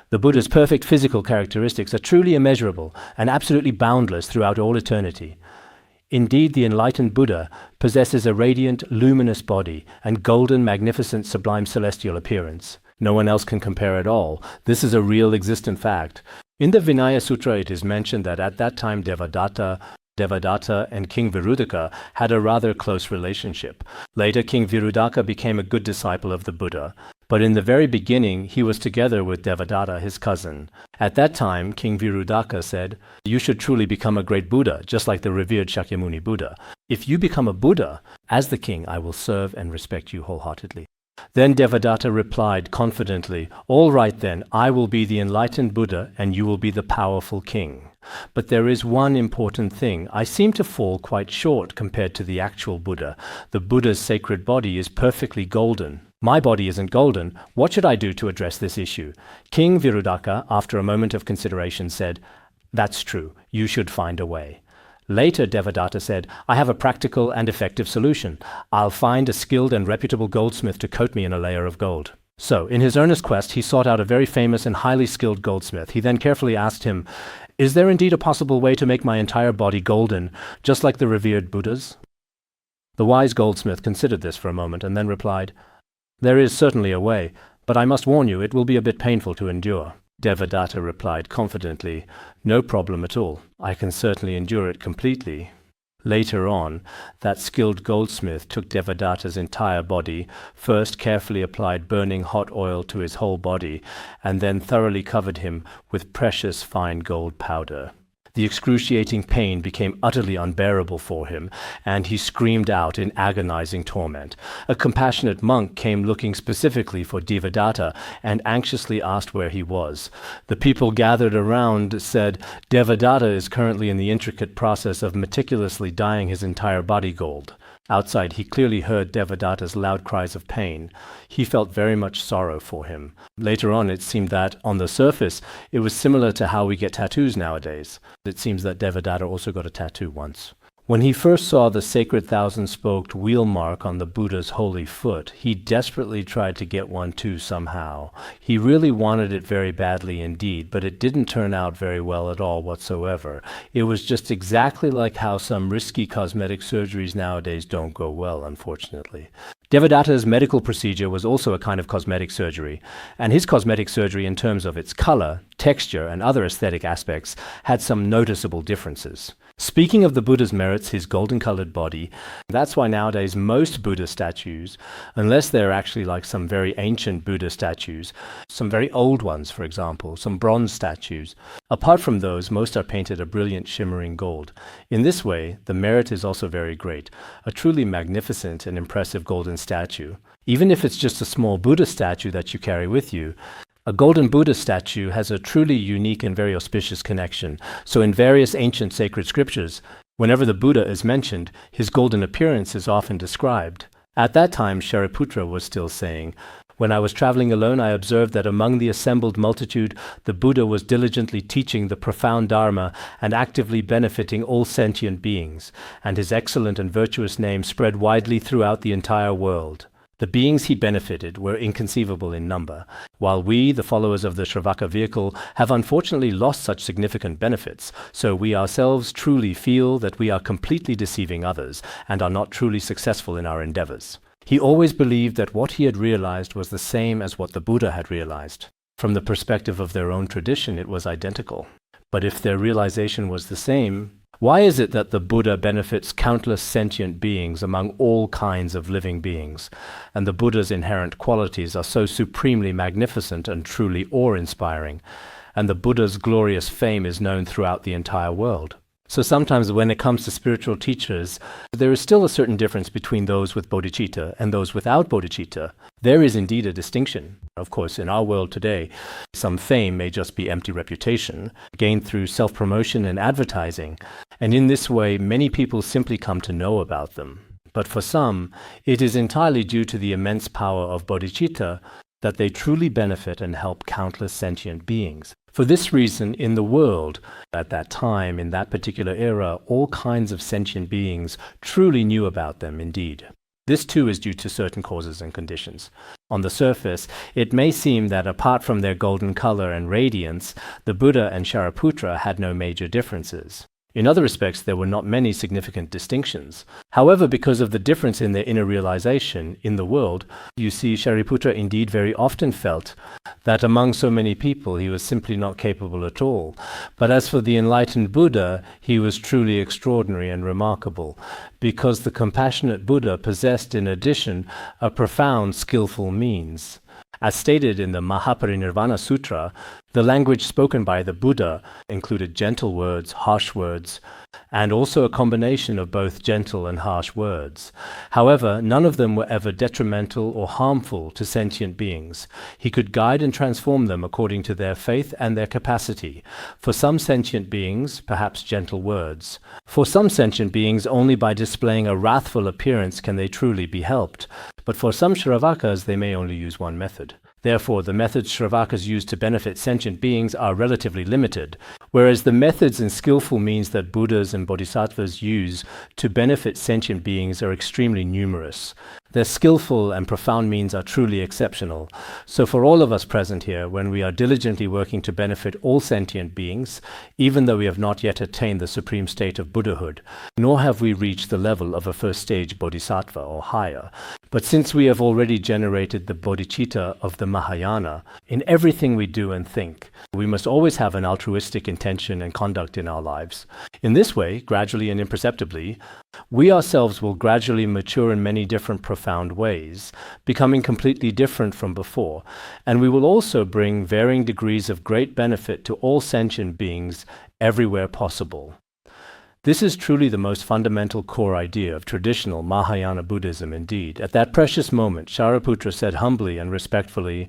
The Buddha's perfect physical characteristics are truly immeasurable and absolutely boundless throughout all eternity. Indeed, the enlightened Buddha possesses a radiant, luminous body and golden, magnificent, sublime celestial appearance. No one else can compare at all. This is a real existent fact. In the Vinaya Sutra, it is mentioned that at that time Devadatta and King Virudaka had a rather close relationship. Later, King Virudaka became a good disciple of the Buddha. But in the very beginning, he was together with Devadatta, his cousin. At that time, King Virudaka said, "You should truly become a great Buddha, just like the revered Shakyamuni Buddha. If you become a Buddha, as the king, I will serve and respect you wholeheartedly." Then Devadatta replied confidently, "All right then, I will be the enlightened Buddha and you will be the powerful king. But there is one important thing. I seem to fall quite short compared to the actual Buddha. The Buddha's sacred body is perfectly golden. My body isn't golden. What should I do to address this issue?" King Virudaka, after a moment of consideration, said, "That's true. You should find a way." Later, Devadatta said, "I have a practical and effective solution. I'll find a skilled and reputable goldsmith to coat me in a layer of gold." So, in his earnest quest, he sought out a very famous and highly skilled goldsmith. He then carefully asked him, "Is there indeed a possible way to make my entire body golden, just like the revered Buddhas?" The wise goldsmith considered this for a moment and then replied, "There is certainly a way, but I must warn you, it will be a bit painful to endure." Devadatta replied confidently, "No problem at all. I can certainly endure it completely." Later on, that skilled goldsmith took Devadatta's entire body, first carefully applied burning hot oil to his whole body, and then thoroughly covered him with precious fine gold powder. The excruciating pain became utterly unbearable for him, and he screamed out in agonizing torment. A compassionate monk came looking specifically for Devadatta and anxiously asked where he was. The people gathered around said, "Devadatta is currently in the intricate process of meticulously dyeing his entire body gold." Outside, he clearly heard Devadatta's loud cries of pain. He felt very much sorrow for him. Later on, it seemed that, on the surface, it was similar to how we get tattoos nowadays. It seems that Devadatta also got a tattoo once. When he first saw the sacred thousand-spoked wheel mark on the Buddha's holy foot, he desperately tried to get one too somehow. He really wanted it very badly indeed, but it didn't turn out very well at all whatsoever. It was just exactly like how some risky cosmetic surgeries nowadays don't go well, unfortunately. Devadatta's medical procedure was also a kind of cosmetic surgery, and his cosmetic surgery in terms of its color, texture, and other aesthetic aspects had some noticeable differences. Speaking of the Buddha's merits, his golden-colored body, that's why nowadays most Buddha statues, unless they're actually like some very ancient Buddha statues, some very old ones, for example, some bronze statues, apart from those, most are painted a brilliant shimmering gold. In this way, the merit is also very great, a truly magnificent and impressive golden statue. Even if it's just a small Buddha statue that you carry with you, a golden Buddha statue has a truly unique and very auspicious connection. So in various ancient sacred scriptures, whenever the Buddha is mentioned, his golden appearance is often described. At that time, Shariputra was still saying, "When I was traveling alone, I observed that among the assembled multitude, the Buddha was diligently teaching the profound Dharma and actively benefiting all sentient beings, and his excellent and virtuous name spread widely throughout the entire world. The beings he benefited were inconceivable in number, while we, the followers of the Śrāvaka vehicle, have unfortunately lost such significant benefits, so we ourselves truly feel that we are completely deceiving others and are not truly successful in our endeavors." He always believed that what he had realized was the same as what the Buddha had realized. From the perspective of their own tradition, it was identical. But if their realization was the same, why is it that the Buddha benefits countless sentient beings among all kinds of living beings, and the Buddha's inherent qualities are so supremely magnificent and truly awe-inspiring, and the Buddha's glorious fame is known throughout the entire world? So sometimes when it comes to spiritual teachers, there is still a certain difference between those with bodhicitta and those without bodhicitta. There is indeed a distinction. Of course, in our world today, some fame may just be empty reputation, gained through self-promotion and advertising, and in this way many people simply come to know about them. But for some, it is entirely due to the immense power of bodhicitta that they truly benefit and help countless sentient beings. For this reason, in the world, at that time, in that particular era, all kinds of sentient beings truly knew about them indeed. This too is due to certain causes and conditions. On the surface, it may seem that apart from their golden color and radiance, the Buddha and Shariputra had no major differences. In other respects, there were not many significant distinctions. However, because of the difference in their inner realization in the world, you see Shariputra indeed very often felt that among so many people he was simply not capable at all. But as for the enlightened Buddha, he was truly extraordinary and remarkable, because the compassionate Buddha possessed in addition a profound skillful means. As stated in the Mahaparinirvana Sutra, the language spoken by the Buddha included gentle words, harsh words, and also a combination of both gentle and harsh words. However, none of them were ever detrimental or harmful to sentient beings. He could guide and transform them according to their faith and their capacity. For some sentient beings, perhaps gentle words. For some sentient beings, only by displaying a wrathful appearance can they truly be helped. But for some Śrāvakas, they may only use one method. Therefore, the methods Śrāvakas use to benefit sentient beings are relatively limited. whereas the methods and skillful means that Buddhas and Bodhisattvas use to benefit sentient beings are extremely numerous. Their skillful and profound means are truly exceptional. So for all of us present here, when we are diligently working to benefit all sentient beings, even though we have not yet attained the supreme state of Buddhahood, nor have we reached the level of a first stage Bodhisattva or higher, but since we have already generated the bodhicitta of the Mahayana, in everything we do and think, we must always have an altruistic intention and conduct in our lives. In this way, gradually and imperceptibly, we ourselves will gradually mature in many different profound ways, becoming completely different from before, and we will also bring varying degrees of great benefit to all sentient beings everywhere possible. This is truly the most fundamental core idea of traditional Mahayana Buddhism indeed. At that precious moment, Shariputra said humbly and respectfully,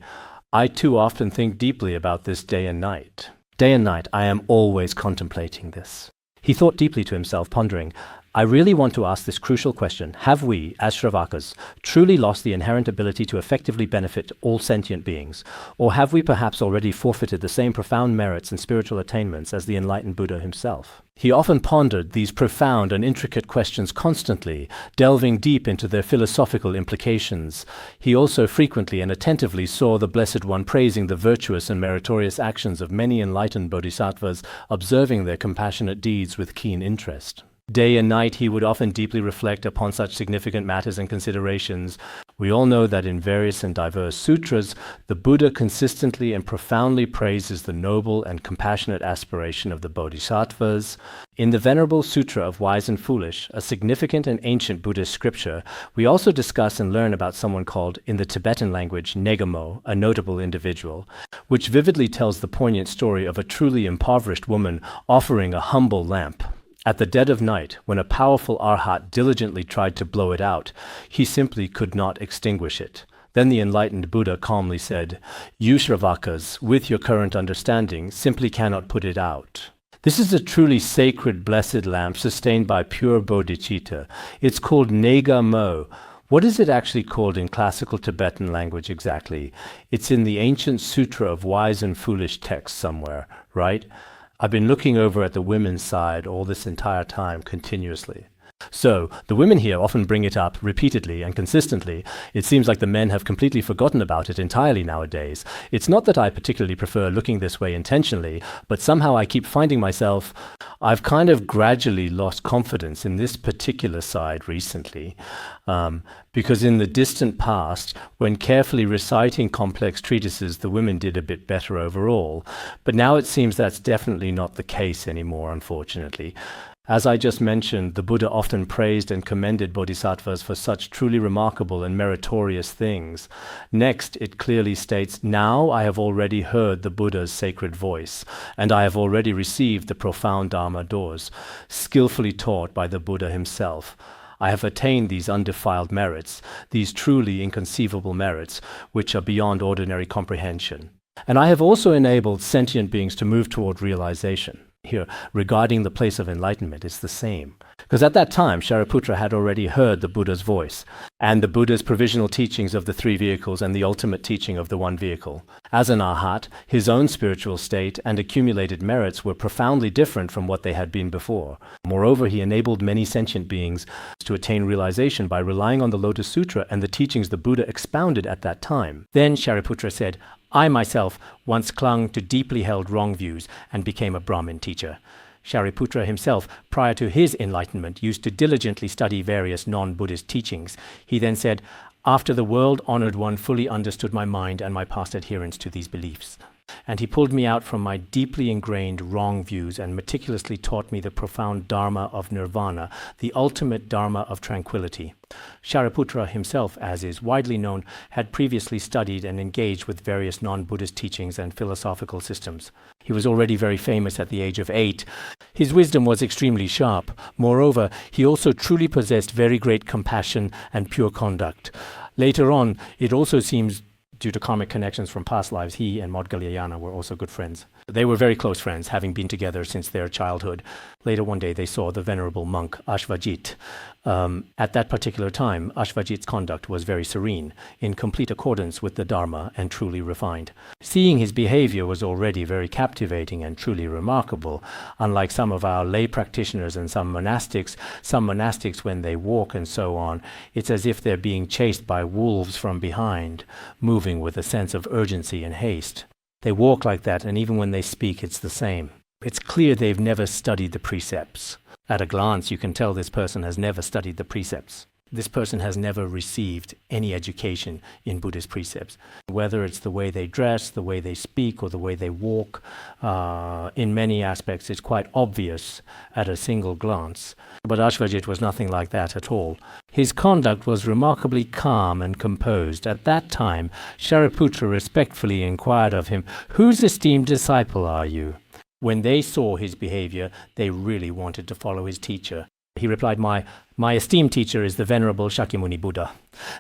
"I too often think deeply about this day and night. Day and night I am always contemplating this." He thought deeply to himself, pondering, "I really want to ask this crucial question. Have we, as Śrāvakas, truly lost the inherent ability to effectively benefit all sentient beings? Or have we perhaps already forfeited the same profound merits and spiritual attainments as the enlightened Buddha himself?" He often pondered these profound and intricate questions constantly, delving deep into their philosophical implications. He also frequently and attentively saw the Blessed One praising the virtuous and meritorious actions of many enlightened bodhisattvas, observing their compassionate deeds with keen interest. Day and night he would often deeply reflect upon such significant matters and considerations. We all know that in various and diverse sutras, the Buddha consistently and profoundly praises the noble and compassionate aspiration of the bodhisattvas. In the Venerable Sutra of Wise and Foolish, a significant and ancient Buddhist scripture, we also discuss and learn about someone called, in the Tibetan language, Negamo, a notable individual, which vividly tells the poignant story of a truly impoverished woman offering a humble lamp. At the dead of night, when a powerful arhat diligently tried to blow it out, he simply could not extinguish it. Then the enlightened Buddha calmly said, "You Śrāvakas, with your current understanding, simply cannot put it out." This is a truly sacred, blessed lamp sustained by pure bodhicitta. It's called Negamo. What is it actually called in classical Tibetan language exactly? It's in the ancient Sutra of Wise and Foolish text somewhere, right? I've been looking over at the women's side all this entire time continuously. So, the women here often bring it up repeatedly and consistently. It seems like the men have completely forgotten about it entirely nowadays. It's not that I particularly prefer looking this way intentionally, but somehow I keep finding myself, I've kind of gradually lost confidence in this particular side recently. Because in the distant past, when carefully reciting complex treatises, the women did a bit better overall. But now it seems that's definitely not the case anymore, unfortunately. As I just mentioned, the Buddha often praised and commended bodhisattvas for such truly remarkable and meritorious things. Next, it clearly states, "Now I have already heard the Buddha's sacred voice, and I have already received the profound Dharma doors, skillfully taught by the Buddha himself. I have attained these undefiled merits, these truly inconceivable merits, which are beyond ordinary comprehension. And I have also enabled sentient beings to move toward realization." Here, regarding the place of enlightenment, it's the same. Because at that time, Shariputra had already heard the Buddha's voice, and the Buddha's provisional teachings of the three vehicles and the ultimate teaching of the one vehicle. As an arhat, his own spiritual state and accumulated merits were profoundly different from what they had been before. Moreover, he enabled many sentient beings to attain realization by relying on the Lotus Sutra and the teachings the Buddha expounded at that time. Then Shariputra said, "I myself once clung to deeply held wrong views and became a Brahmin teacher." Shariputra himself, prior to his enlightenment, used to diligently study various non-Buddhist teachings. He then said, "After the world-honored one fully understood my mind and my past adherence to these beliefs. And he pulled me out from my deeply ingrained wrong views and meticulously taught me the profound Dharma of nirvana, the ultimate Dharma of tranquility." Shariputra himself, as is widely known, had previously studied and engaged with various non-Buddhist teachings and philosophical systems. He was already very famous at the age of 8. His wisdom was extremely sharp. Moreover, he also truly possessed very great compassion and pure conduct. Later on, it also seems, due to karmic connections from past lives, he and Maudgalyayana were also good friends. They were very close friends, having been together since their childhood. Later one day they saw the venerable monk Ashvajit. At that particular time, Ashvajit's conduct was very serene, in complete accordance with the Dharma and truly refined. Seeing his behavior was already very captivating and truly remarkable. Unlike some of our lay practitioners and some monastics when they walk and so on, it's as if they're being chased by wolves from behind, moving with a sense of urgency and haste. They walk like that, and even when they speak, it's the same. It's clear they've never studied the precepts. At a glance, you can tell this person has never studied the precepts. This person has never received any education in Buddhist precepts. Whether it's the way they dress, the way they speak, or the way they walk, in many aspects it's quite obvious at a single glance. But Ashvajit was nothing like that at all. His conduct was remarkably calm and composed. At that time, Shariputra respectfully inquired of him, "Whose esteemed disciple are you?" When they saw his behavior, they really wanted to follow his teacher. He replied, My esteemed teacher is the Venerable Shakyamuni Buddha.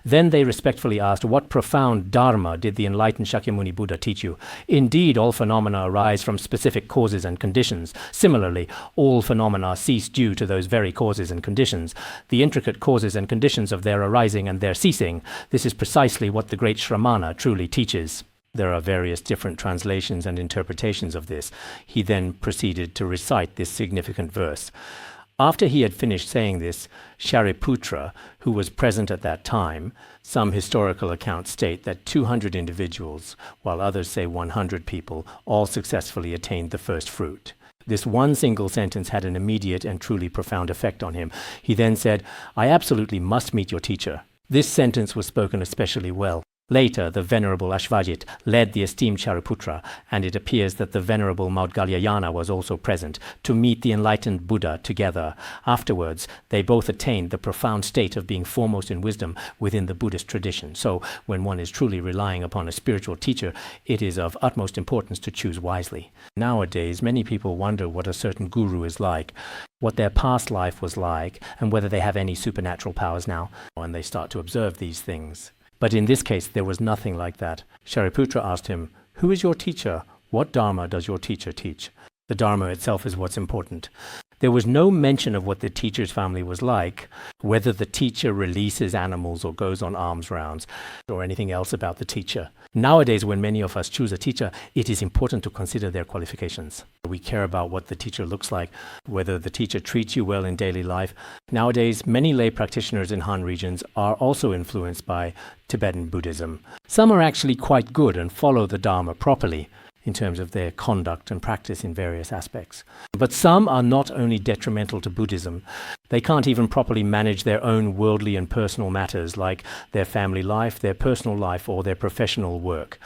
Then they respectfully asked, "What profound dharma did the enlightened Shakyamuni Buddha teach you?" Indeed, all phenomena arise from specific causes and conditions. Similarly, all phenomena cease due to those very causes and conditions. The intricate causes and conditions of their arising and their ceasing, this is precisely what the great Shramana truly teaches. There are various different translations and interpretations of this. He then proceeded to recite this significant verse. After he had finished saying this, Shariputra, who was present at that time, some historical accounts state that 200 individuals, while others say 100 people, all successfully attained the first fruit. This one single sentence had an immediate and truly profound effect on him. He then said, "I absolutely must meet your teacher." This sentence was spoken especially well. Later, the Venerable Ashvajit led the esteemed Shariputra, and it appears that the Venerable Maudgalyayana was also present, to meet the enlightened Buddha together. Afterwards, they both attained the profound state of being foremost in wisdom within the Buddhist tradition. So, when one is truly relying upon a spiritual teacher, it is of utmost importance to choose wisely. Nowadays, many people wonder what a certain guru is like, what their past life was like, and whether they have any supernatural powers now, and they start to observe these things. But in this case, there was nothing like that. Shariputra asked him, "Who is your teacher? What dharma does your teacher teach?" The dharma itself is what's important. There was no mention of what the teacher's family was like, whether the teacher releases animals or goes on alms rounds, or anything else about the teacher. Nowadays, when many of us choose a teacher, it is important to consider their qualifications. We care about what the teacher looks like, whether the teacher treats you well in daily life. Nowadays, many lay practitioners in Han regions are also influenced by Tibetan Buddhism. Some are actually quite good and follow the Dharma properly in terms of their conduct and practice in various aspects. But some are not only detrimental to Buddhism, they can't even properly manage their own worldly and personal matters like their family life, their personal life, or their professional work.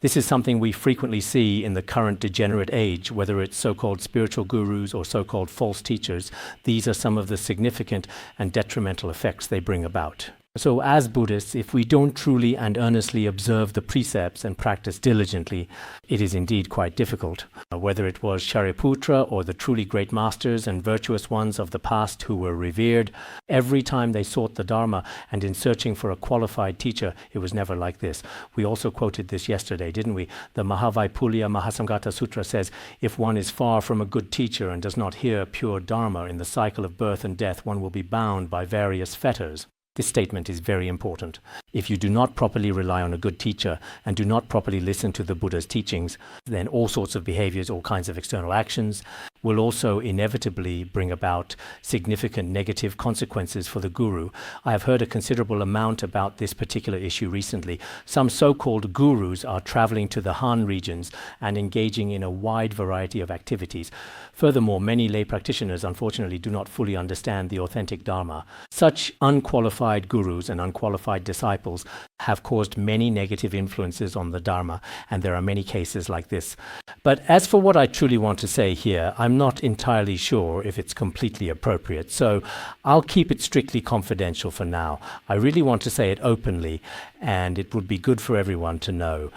This is something we frequently see in the current degenerate age, whether it's so-called spiritual gurus or so-called false teachers. These are some of the significant and detrimental effects they bring about. So as Buddhists, if we don't truly and earnestly observe the precepts and practice diligently, it is indeed quite difficult. Whether it was Shariputra or the truly great masters and virtuous ones of the past who were revered, every time they sought the Dharma and in searching for a qualified teacher, it was never like this. We also quoted this yesterday, didn't we? The Mahavaipulya Mahasamgata Sutra says, if one is far from a good teacher and does not hear pure Dharma in the cycle of birth and death, one will be bound by various fetters. This statement is very important. If you do not properly rely on a good teacher and do not properly listen to the Buddha's teachings, then all sorts of behaviors, all kinds of external actions will also inevitably bring about significant negative consequences for the guru. I have heard a considerable amount about this particular issue recently. Some so-called gurus are traveling to the Han regions and engaging in a wide variety of activities. Furthermore, many lay practitioners unfortunately do not fully understand the authentic Dharma. Such unqualified gurus and unqualified disciples have caused many negative influences on the Dharma, and there are many cases like this. But as for what I truly want to say here, I'm not entirely sure if it's completely appropriate, so I'll keep it strictly confidential for now. I really want to say it openly, and it would be good for everyone to know.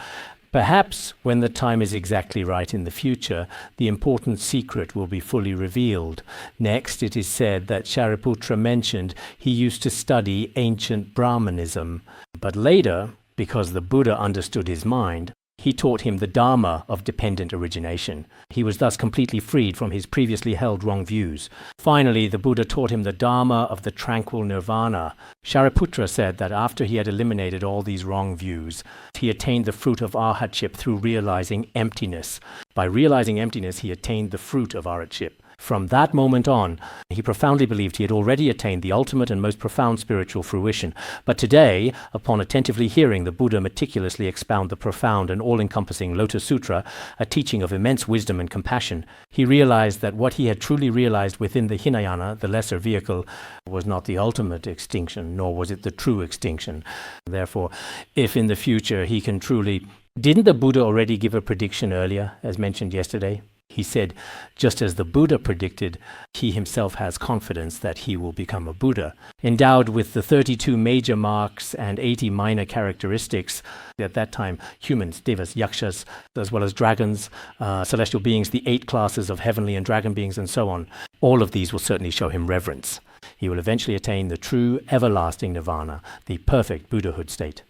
Perhaps when the time is exactly right in the future, the important secret will be fully revealed. Next, it is said that Shariputra mentioned he used to study ancient Brahmanism. But later, because the Buddha understood his mind, He taught him the dharma of dependent origination. He was thus completely freed from his previously held wrong views. Finally, the Buddha taught him the dharma of the tranquil nirvana. Shariputra said that after he had eliminated all these wrong views, he attained the fruit of arhatship through realizing emptiness. By realizing emptiness, he attained the fruit of arhatship. From that moment on, he profoundly believed he had already attained the ultimate and most profound spiritual fruition. But today, upon attentively hearing the Buddha meticulously expound the profound and all-encompassing Lotus Sutra, a teaching of immense wisdom and compassion, he realized that what he had truly realized within the Hinayana, the lesser vehicle, was not the ultimate extinction, nor was it the true extinction. Therefore, if in the future he can truly... Didn't the Buddha already give a prediction earlier, as mentioned yesterday? He said, just as the Buddha predicted, he himself has confidence that he will become a Buddha. Endowed with the 32 major marks and 80 minor characteristics, at that time humans, devas, yakshas, as well as dragons, celestial beings, the 8 classes of heavenly and dragon beings, and so on, all of these will certainly show him reverence. He will eventually attain the true, everlasting nirvana, the perfect Buddhahood state.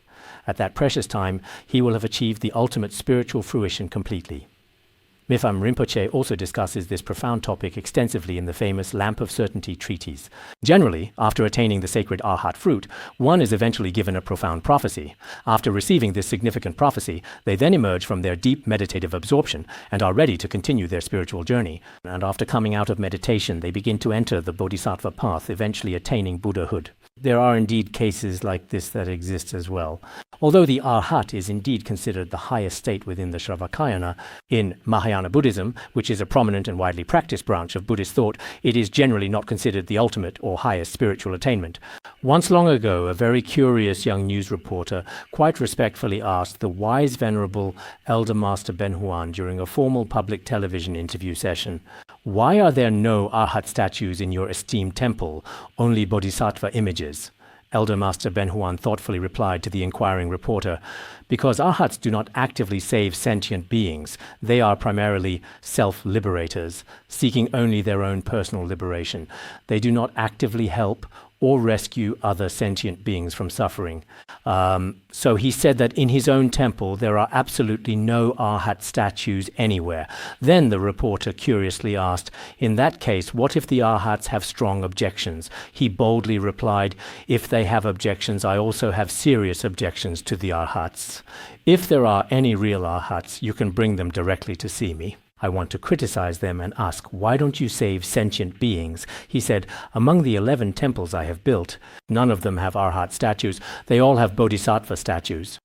At that precious time, he will have achieved the ultimate spiritual fruition completely. Mipham Rinpoche also discusses this profound topic extensively in the famous Lamp of Certainty treatise. Generally, after attaining the sacred arhat fruit, one is eventually given a profound prophecy. After receiving this significant prophecy, they then emerge from their deep meditative absorption and are ready to continue their spiritual journey. And after coming out of meditation, they begin to enter the Bodhisattva path, eventually attaining Buddhahood. There are indeed cases like this that exist as well. Although the arhat is indeed considered the highest state within the Śrāvakayana, in Mahayana Buddhism, which is a prominent and widely practiced branch of Buddhist thought, it is generally not considered the ultimate or highest spiritual attainment. Once long ago, a very curious young news reporter quite respectfully asked the wise venerable Elder Master Ben Huan during a formal public television interview session, "Why are there no arhat statues in your esteemed temple, only bodhisattva images?" Elder Master Ben Huan thoughtfully replied to the inquiring reporter, "Because arhats do not actively save sentient beings. They are primarily self-liberators, seeking only their own personal liberation. They do not actively help or rescue other sentient beings from suffering." So he said that in his own temple there are absolutely no arhat statues anywhere. Then the reporter curiously asked, "In that case, what if the arhats have strong objections?" He boldly replied, "If they have objections, I also have serious objections to the arhats. If there are any real arhats, you can bring them directly to see me. I want to criticize them and ask, why don't you save sentient beings?" He said, "Among the 11 temples I have built, none of them have arhat statues. They all have bodhisattva statues."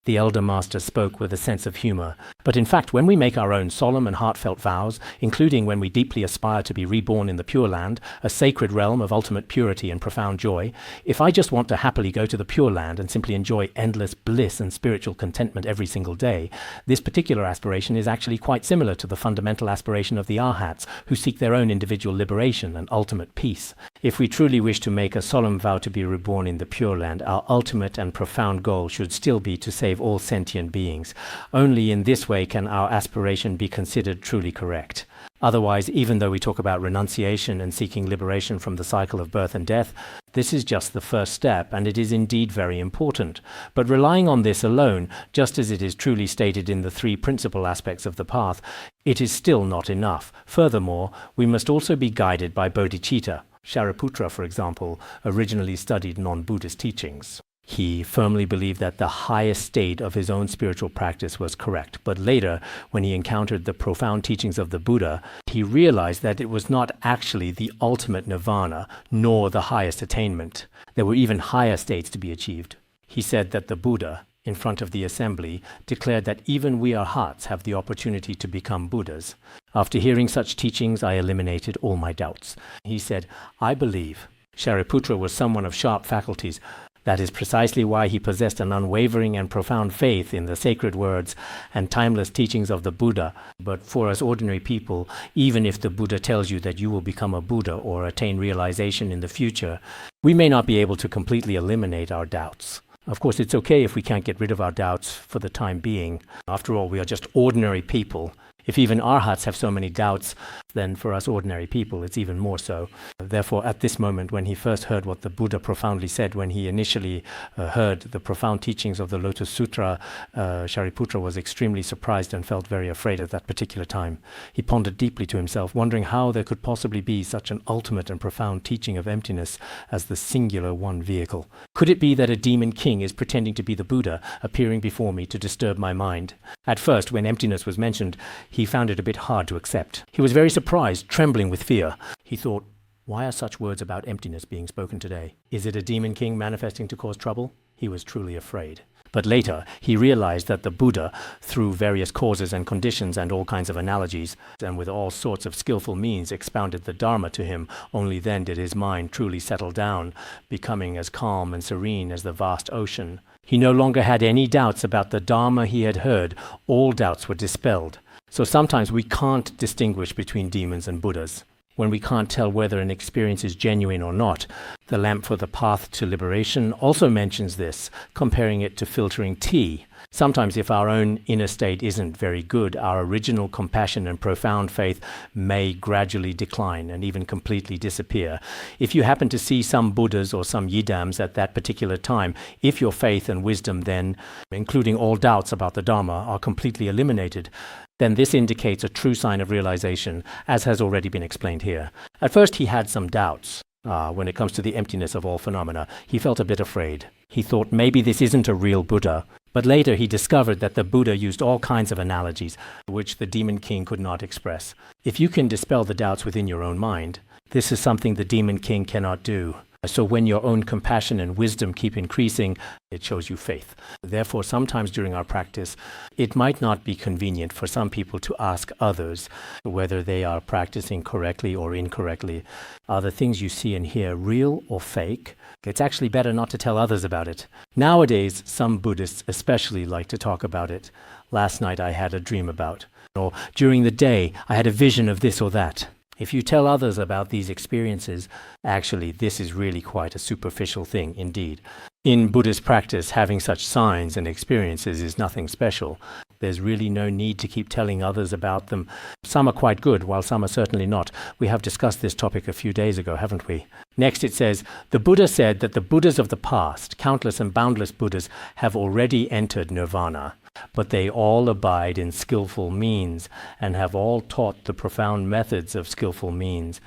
The elder master spoke with a sense of humor. But in fact, when we make our own solemn and heartfelt vows, including when we deeply aspire to be reborn in the Pure Land, a sacred realm of ultimate purity and profound joy, if I just want to happily go to the Pure Land and simply enjoy endless bliss and spiritual contentment every single day, this particular aspiration is actually quite similar to the fundamental aspiration of the arhats, who seek their own individual liberation and ultimate peace. If we truly wish to make a solemn vow to be reborn in the Pure Land, our ultimate and profound goal should still be to save all sentient beings. Only in this way can our aspiration be considered truly correct. Otherwise, even though we talk about renunciation and seeking liberation from the cycle of birth and death, this is just the first step, and it is indeed very important. But relying on this alone, just as it is truly stated in the 3 principal aspects of the path, it is still not enough. Furthermore, we must also be guided by bodhicitta. Shariputra, for example, originally studied non-Buddhist teachings. He firmly believed that the highest state of his own spiritual practice was correct, but later, when he encountered the profound teachings of the Buddha, he realized that it was not actually the ultimate nirvana, nor the highest attainment. There were even higher states to be achieved. He said that the Buddha, in front of the assembly, declared that even we arhats have the opportunity to become Buddhas. After hearing such teachings, I eliminated all my doubts. He said, "I believe." Shariputra was someone of sharp faculties. That is precisely why he possessed an unwavering and profound faith in the sacred words and timeless teachings of the Buddha. But for us ordinary people, even if the Buddha tells you that you will become a Buddha or attain realization in the future, we may not be able to completely eliminate our doubts. Of course, it's okay if we can't get rid of our doubts for the time being. After all, we are just ordinary people If even arhats have so many doubts, then for us ordinary people it's even more so. Therefore, at this moment, when he first heard what the Buddha profoundly said, when he initially heard the profound teachings of the Lotus Sutra, Shariputra was extremely surprised and felt very afraid at that particular time. He pondered deeply to himself, wondering how there could possibly be such an ultimate and profound teaching of emptiness as the singular one vehicle. Could it be that a demon king is pretending to be the Buddha, appearing before me to disturb my mind? At first, when emptiness was mentioned, he found it a bit hard to accept. He was very surprised, trembling with fear. He thought, why are such words about emptiness being spoken today? Is it a demon king manifesting to cause trouble? He was truly afraid. But later, he realized that the Buddha, through various causes and conditions and all kinds of analogies, and with all sorts of skillful means, expounded the Dharma to him. Only then did his mind truly settle down, becoming as calm and serene as the vast ocean. He no longer had any doubts about the Dharma he had heard. All doubts were dispelled. So sometimes we can't distinguish between demons and Buddhas. When we can't tell whether an experience is genuine or not. The Lamp for the Path to Liberation also mentions this, comparing it to filtering tea. Sometimes if our own inner state isn't very good, our original compassion and profound faith may gradually decline and even completely disappear. If you happen to see some Buddhas or some Yidams at that particular time, if your faith and wisdom then, including all doubts about the Dharma, are completely eliminated, then this indicates a true sign of realization, as has already been explained here. At first he had some doubts. When it comes to the emptiness of all phenomena, he felt a bit afraid. He thought maybe this isn't a real Buddha. But later he discovered that the Buddha used all kinds of analogies, which the demon king could not express. If you can dispel the doubts within your own mind, this is something the demon king cannot do. So when your own compassion and wisdom keep increasing, it shows you faith. Therefore, sometimes during our practice, it might not be convenient for some people to ask others whether they are practicing correctly or incorrectly. Are the things you see and hear real or fake? It's actually better not to tell others about it. Nowadays, some Buddhists especially like to talk about it. Last night I had a dream about, or during the day I had a vision of this or that. If you tell others about these experiences, actually this is really quite a superficial thing indeed. In Buddhist practice, having such signs and experiences is nothing special. There's really no need to keep telling others about them. Some are quite good, while some are certainly not. We have discussed this topic a few days ago, haven't we? Next it says, the Buddha said that the Buddhas of the past, countless and boundless Buddhas, have already entered nirvana. But they all abide in skillful means and have all taught the profound methods of skillful means.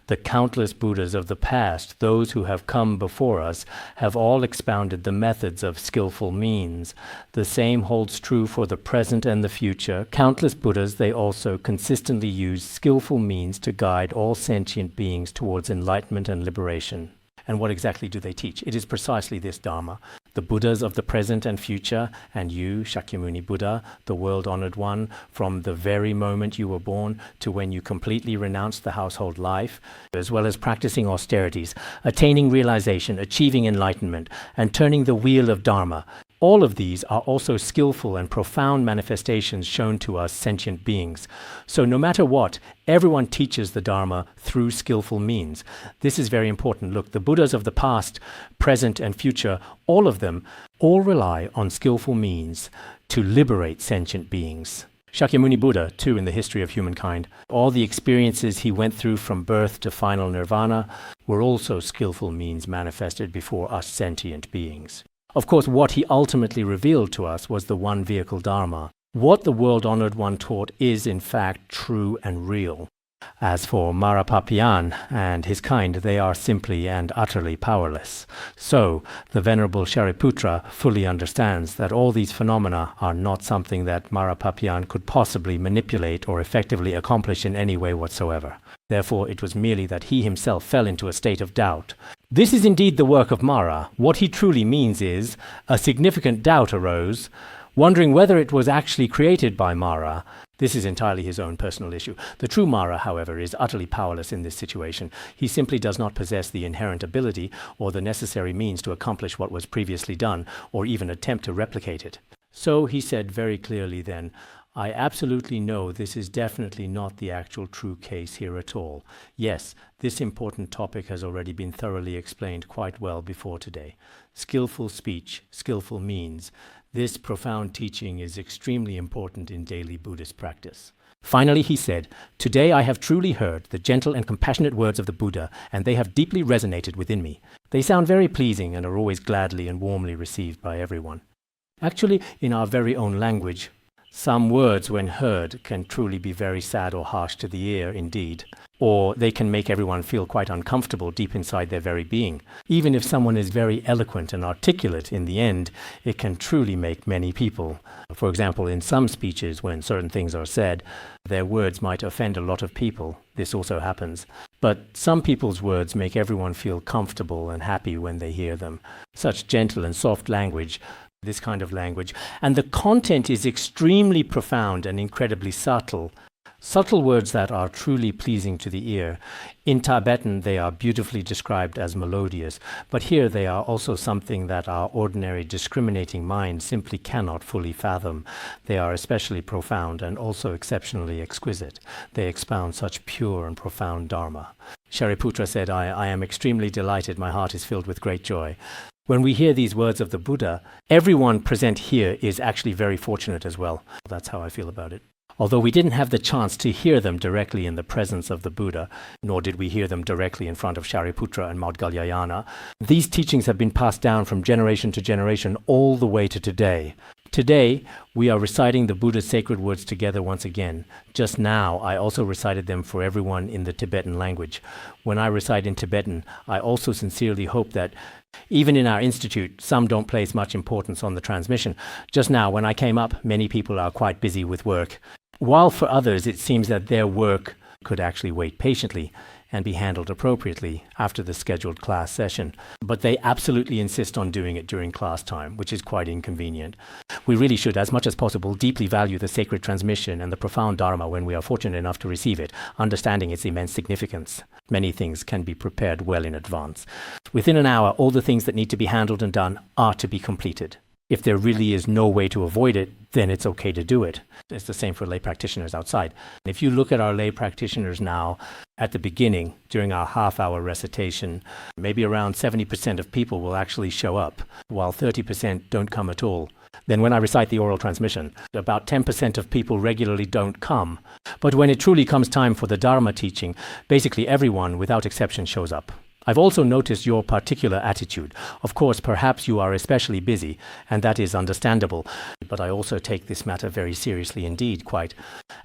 The countless Buddhas of the past, those who have come before us, have all expounded the methods of skillful means. The same holds true for the present and the future. Countless Buddhas, they also consistently use skillful means to guide all sentient beings towards enlightenment and liberation. And what exactly do they teach? It is precisely this Dharma. The Buddhas of the present and future, and you, Shakyamuni Buddha, the world-honored one, from the very moment you were born to when you completely renounced the household life, as well as practicing austerities, attaining realization, achieving enlightenment, and turning the wheel of Dharma. All of these are also skillful and profound manifestations shown to us sentient beings. So no matter what, everyone teaches the Dharma through skillful means. This is very important. Look, the Buddhas of the past, present and future, all of them, all rely on skillful means to liberate sentient beings. Shakyamuni Buddha, too, in the history of humankind, all the experiences he went through from birth to final nirvana were also skillful means manifested before us sentient beings. Of course, what he ultimately revealed to us was the one vehicle Dharma. What the world-honored one taught is, in fact, true and real. As for Marapapian and his kind, they are simply and utterly powerless. So, the Venerable Shariputra fully understands that all these phenomena are not something that Marapapian could possibly manipulate or effectively accomplish in any way whatsoever. Therefore, it was merely that he himself fell into a state of doubt. This is indeed the work of Mara. What he truly means is, a significant doubt arose, wondering whether it was actually created by Mara. This is entirely his own personal issue. The true Mara, however, is utterly powerless in this situation. He simply does not possess the inherent ability or the necessary means to accomplish what was previously done, or even attempt to replicate it. So he said very clearly then, I absolutely know this is definitely not the actual true case here at all. Yes, this important topic has already been thoroughly explained quite well before today. Skillful speech, skillful means. This profound teaching is extremely important in daily Buddhist practice. Finally, he said, "Today I have truly heard the gentle and compassionate words of the Buddha, and they have deeply resonated within me. They sound very pleasing and are always gladly and warmly received by everyone." Actually, in our very own language, some words, when heard, can truly be very sad or harsh to the ear indeed, or they can make everyone feel quite uncomfortable deep inside their very being. Even if someone is very eloquent and articulate, in the end, it can truly make many people. For example, in some speeches, when certain things are said, their words might offend a lot of people. This also happens. But some people's words make everyone feel comfortable and happy when they hear them. Such gentle and soft language, this kind of language, and the content is extremely profound and incredibly subtle. Subtle words that are truly pleasing to the ear. In Tibetan, they are beautifully described as melodious, but here they are also something that our ordinary discriminating mind simply cannot fully fathom. They are especially profound and also exceptionally exquisite. They expound such pure and profound dharma. Shariputra said, I am extremely delighted. My heart is filled with great joy. When we hear these words of the Buddha, everyone present here is actually very fortunate as well. That's how I feel about it. Although we didn't have the chance to hear them directly in the presence of the Buddha, nor did we hear them directly in front of Shariputra and Maudgalyayana, these teachings have been passed down from generation to generation all the way to today. Today, we are reciting the Buddha's sacred words together once again. Just now, I also recited them for everyone in the Tibetan language. When I recite in Tibetan, I also sincerely hope that even in our institute, some don't place much importance on the transmission. Just now, when I came up, many people are quite busy with work, while for others it seems that their work could actually wait patiently and be handled appropriately after the scheduled class session. But they absolutely insist on doing it during class time, which is quite inconvenient. We really should, as much as possible, deeply value the sacred transmission and the profound dharma when we are fortunate enough to receive it, understanding its immense significance. Many things can be prepared well in advance. Within an hour, all the things that need to be handled and done are to be completed. If there really is no way to avoid it, then it's okay to do it. It's the same for lay practitioners outside. If you look at our lay practitioners now, at the beginning, during our half-hour recitation, maybe around 70% of people will actually show up, while 30% don't come at all. Then when I recite the oral transmission, about 10% of people regularly don't come. But when it truly comes time for the Dharma teaching, basically everyone, without exception, shows up. I've also noticed your particular attitude. Of course, perhaps you are especially busy, and that is understandable. But I also take this matter very seriously indeed, quite.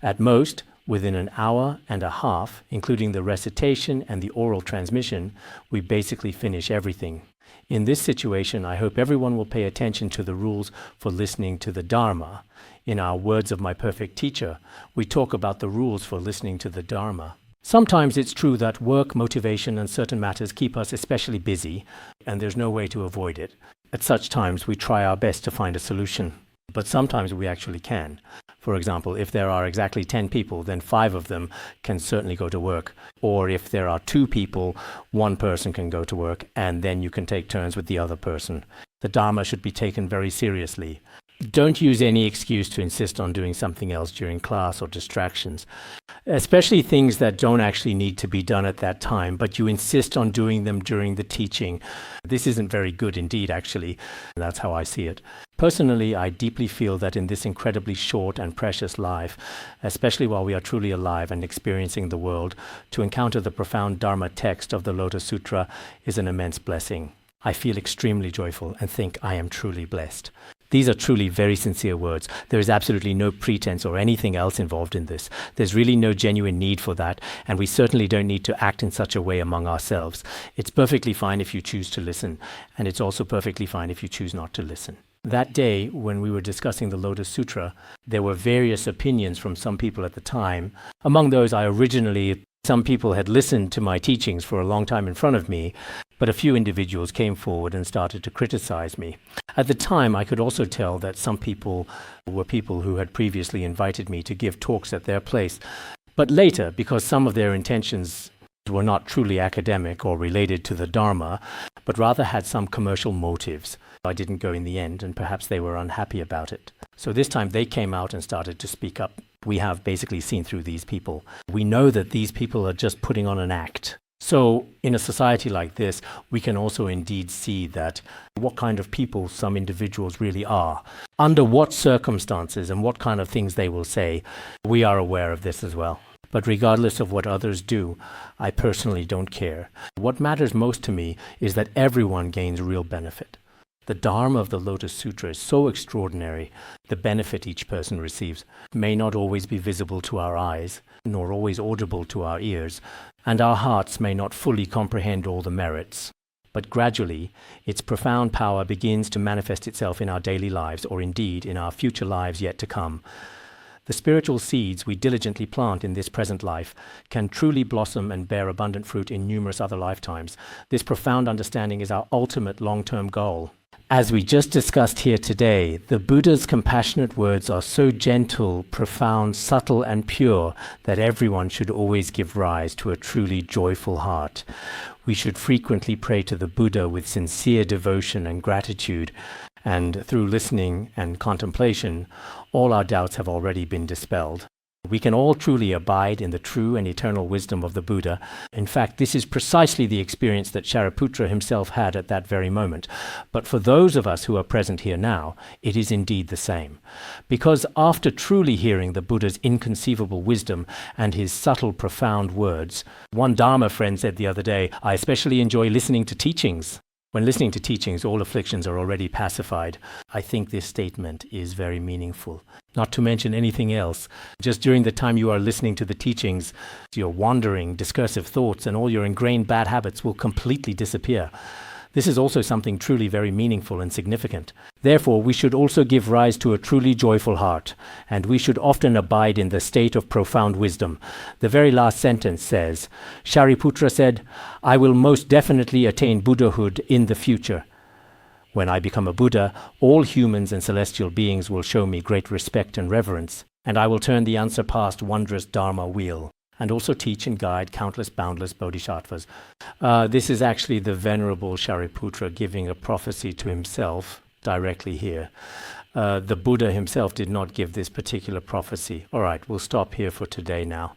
At most, within an hour and a half, including the recitation and the oral transmission, we basically finish everything. In this situation, I hope everyone will pay attention to the rules for listening to the Dharma. In our Words of My Perfect Teacher, we talk about the rules for listening to the Dharma. Sometimes it's true that work, motivation, and certain matters keep us especially busy, and there's no way to avoid it. At such times, we try our best to find a solution, but sometimes we actually can. For example, if there are exactly 10 people, then 5 of them can certainly go to work. Or if there are 2 people, 1 person can go to work, and then you can take turns with the other person. The Dharma should be taken very seriously. Don't use any excuse to insist on doing something else during class or distractions, especially things that don't actually need to be done at that time, but you insist on doing them during the teaching. This isn't very good indeed, actually. That's how I see it. Personally, I deeply feel that in this incredibly short and precious life, especially while we are truly alive and experiencing the world, to encounter the profound Dharma text of the Lotus Sutra is an immense blessing. I feel extremely joyful and think I am truly blessed. These are truly very sincere words. There is absolutely no pretense or anything else involved in this. There's really no genuine need for that, and we certainly don't need to act in such a way among ourselves. It's perfectly fine if you choose to listen, and it's also perfectly fine if you choose not to listen. That day, when we were discussing the Lotus Sutra, there were various opinions from some people at the time. Among those, some people had listened to my teachings for a long time in front of me, but a few individuals came forward and started to criticize me. At the time, I could also tell that some people were people who had previously invited me to give talks at their place. But later, because some of their intentions were not truly academic or related to the Dharma, but rather had some commercial motives, I didn't go in the end, and perhaps they were unhappy about it. So this time they came out and started to speak up. We have basically seen through these people. We know that these people are just putting on an act. So in a society like this, we can also indeed see that what kind of people some individuals really are, under what circumstances and what kind of things they will say. We are aware of this as well. But regardless of what others do, I personally don't care. What matters most to me is that everyone gains real benefit. The Dharma of the Lotus Sutra is so extraordinary. The benefit each person receives may not always be visible to our eyes, nor always audible to our ears, and our hearts may not fully comprehend all the merits. But gradually, its profound power begins to manifest itself in our daily lives, or indeed in our future lives yet to come. The spiritual seeds we diligently plant in this present life can truly blossom and bear abundant fruit in numerous other lifetimes. This profound understanding is our ultimate long-term goal. As we just discussed here today, the Buddha's compassionate words are so gentle, profound, subtle, and pure that everyone should always give rise to a truly joyful heart. We should frequently pray to the Buddha with sincere devotion and gratitude, and through listening and contemplation, all our doubts have already been dispelled. We can all truly abide in the true and eternal wisdom of the Buddha. In fact, this is precisely the experience that Śrāvaka himself had at that very moment. But for those of us who are present here now, it is indeed the same. Because after truly hearing the Buddha's inconceivable wisdom and his subtle, profound words, one Dharma friend said the other day, "I especially enjoy listening to teachings." When listening to teachings, all afflictions are already pacified. I think this statement is very meaningful. Not to mention anything else, just during the time you are listening to the teachings, your wandering, discursive thoughts and all your ingrained bad habits will completely disappear. This is also something truly very meaningful and significant. Therefore, we should also give rise to a truly joyful heart, and we should often abide in the state of profound wisdom. The very last sentence says, Shariputra said, "I will most definitely attain Buddhahood in the future. When I become a Buddha, all humans and celestial beings will show me great respect and reverence, and I will turn the unsurpassed wondrous Dharma wheel, and also teach and guide countless boundless bodhisattvas." This is actually the Venerable Shariputra giving a prophecy to himself directly here. The Buddha himself did not give this particular prophecy. All right, we'll stop here for today now.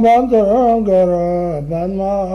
Bandara Bandara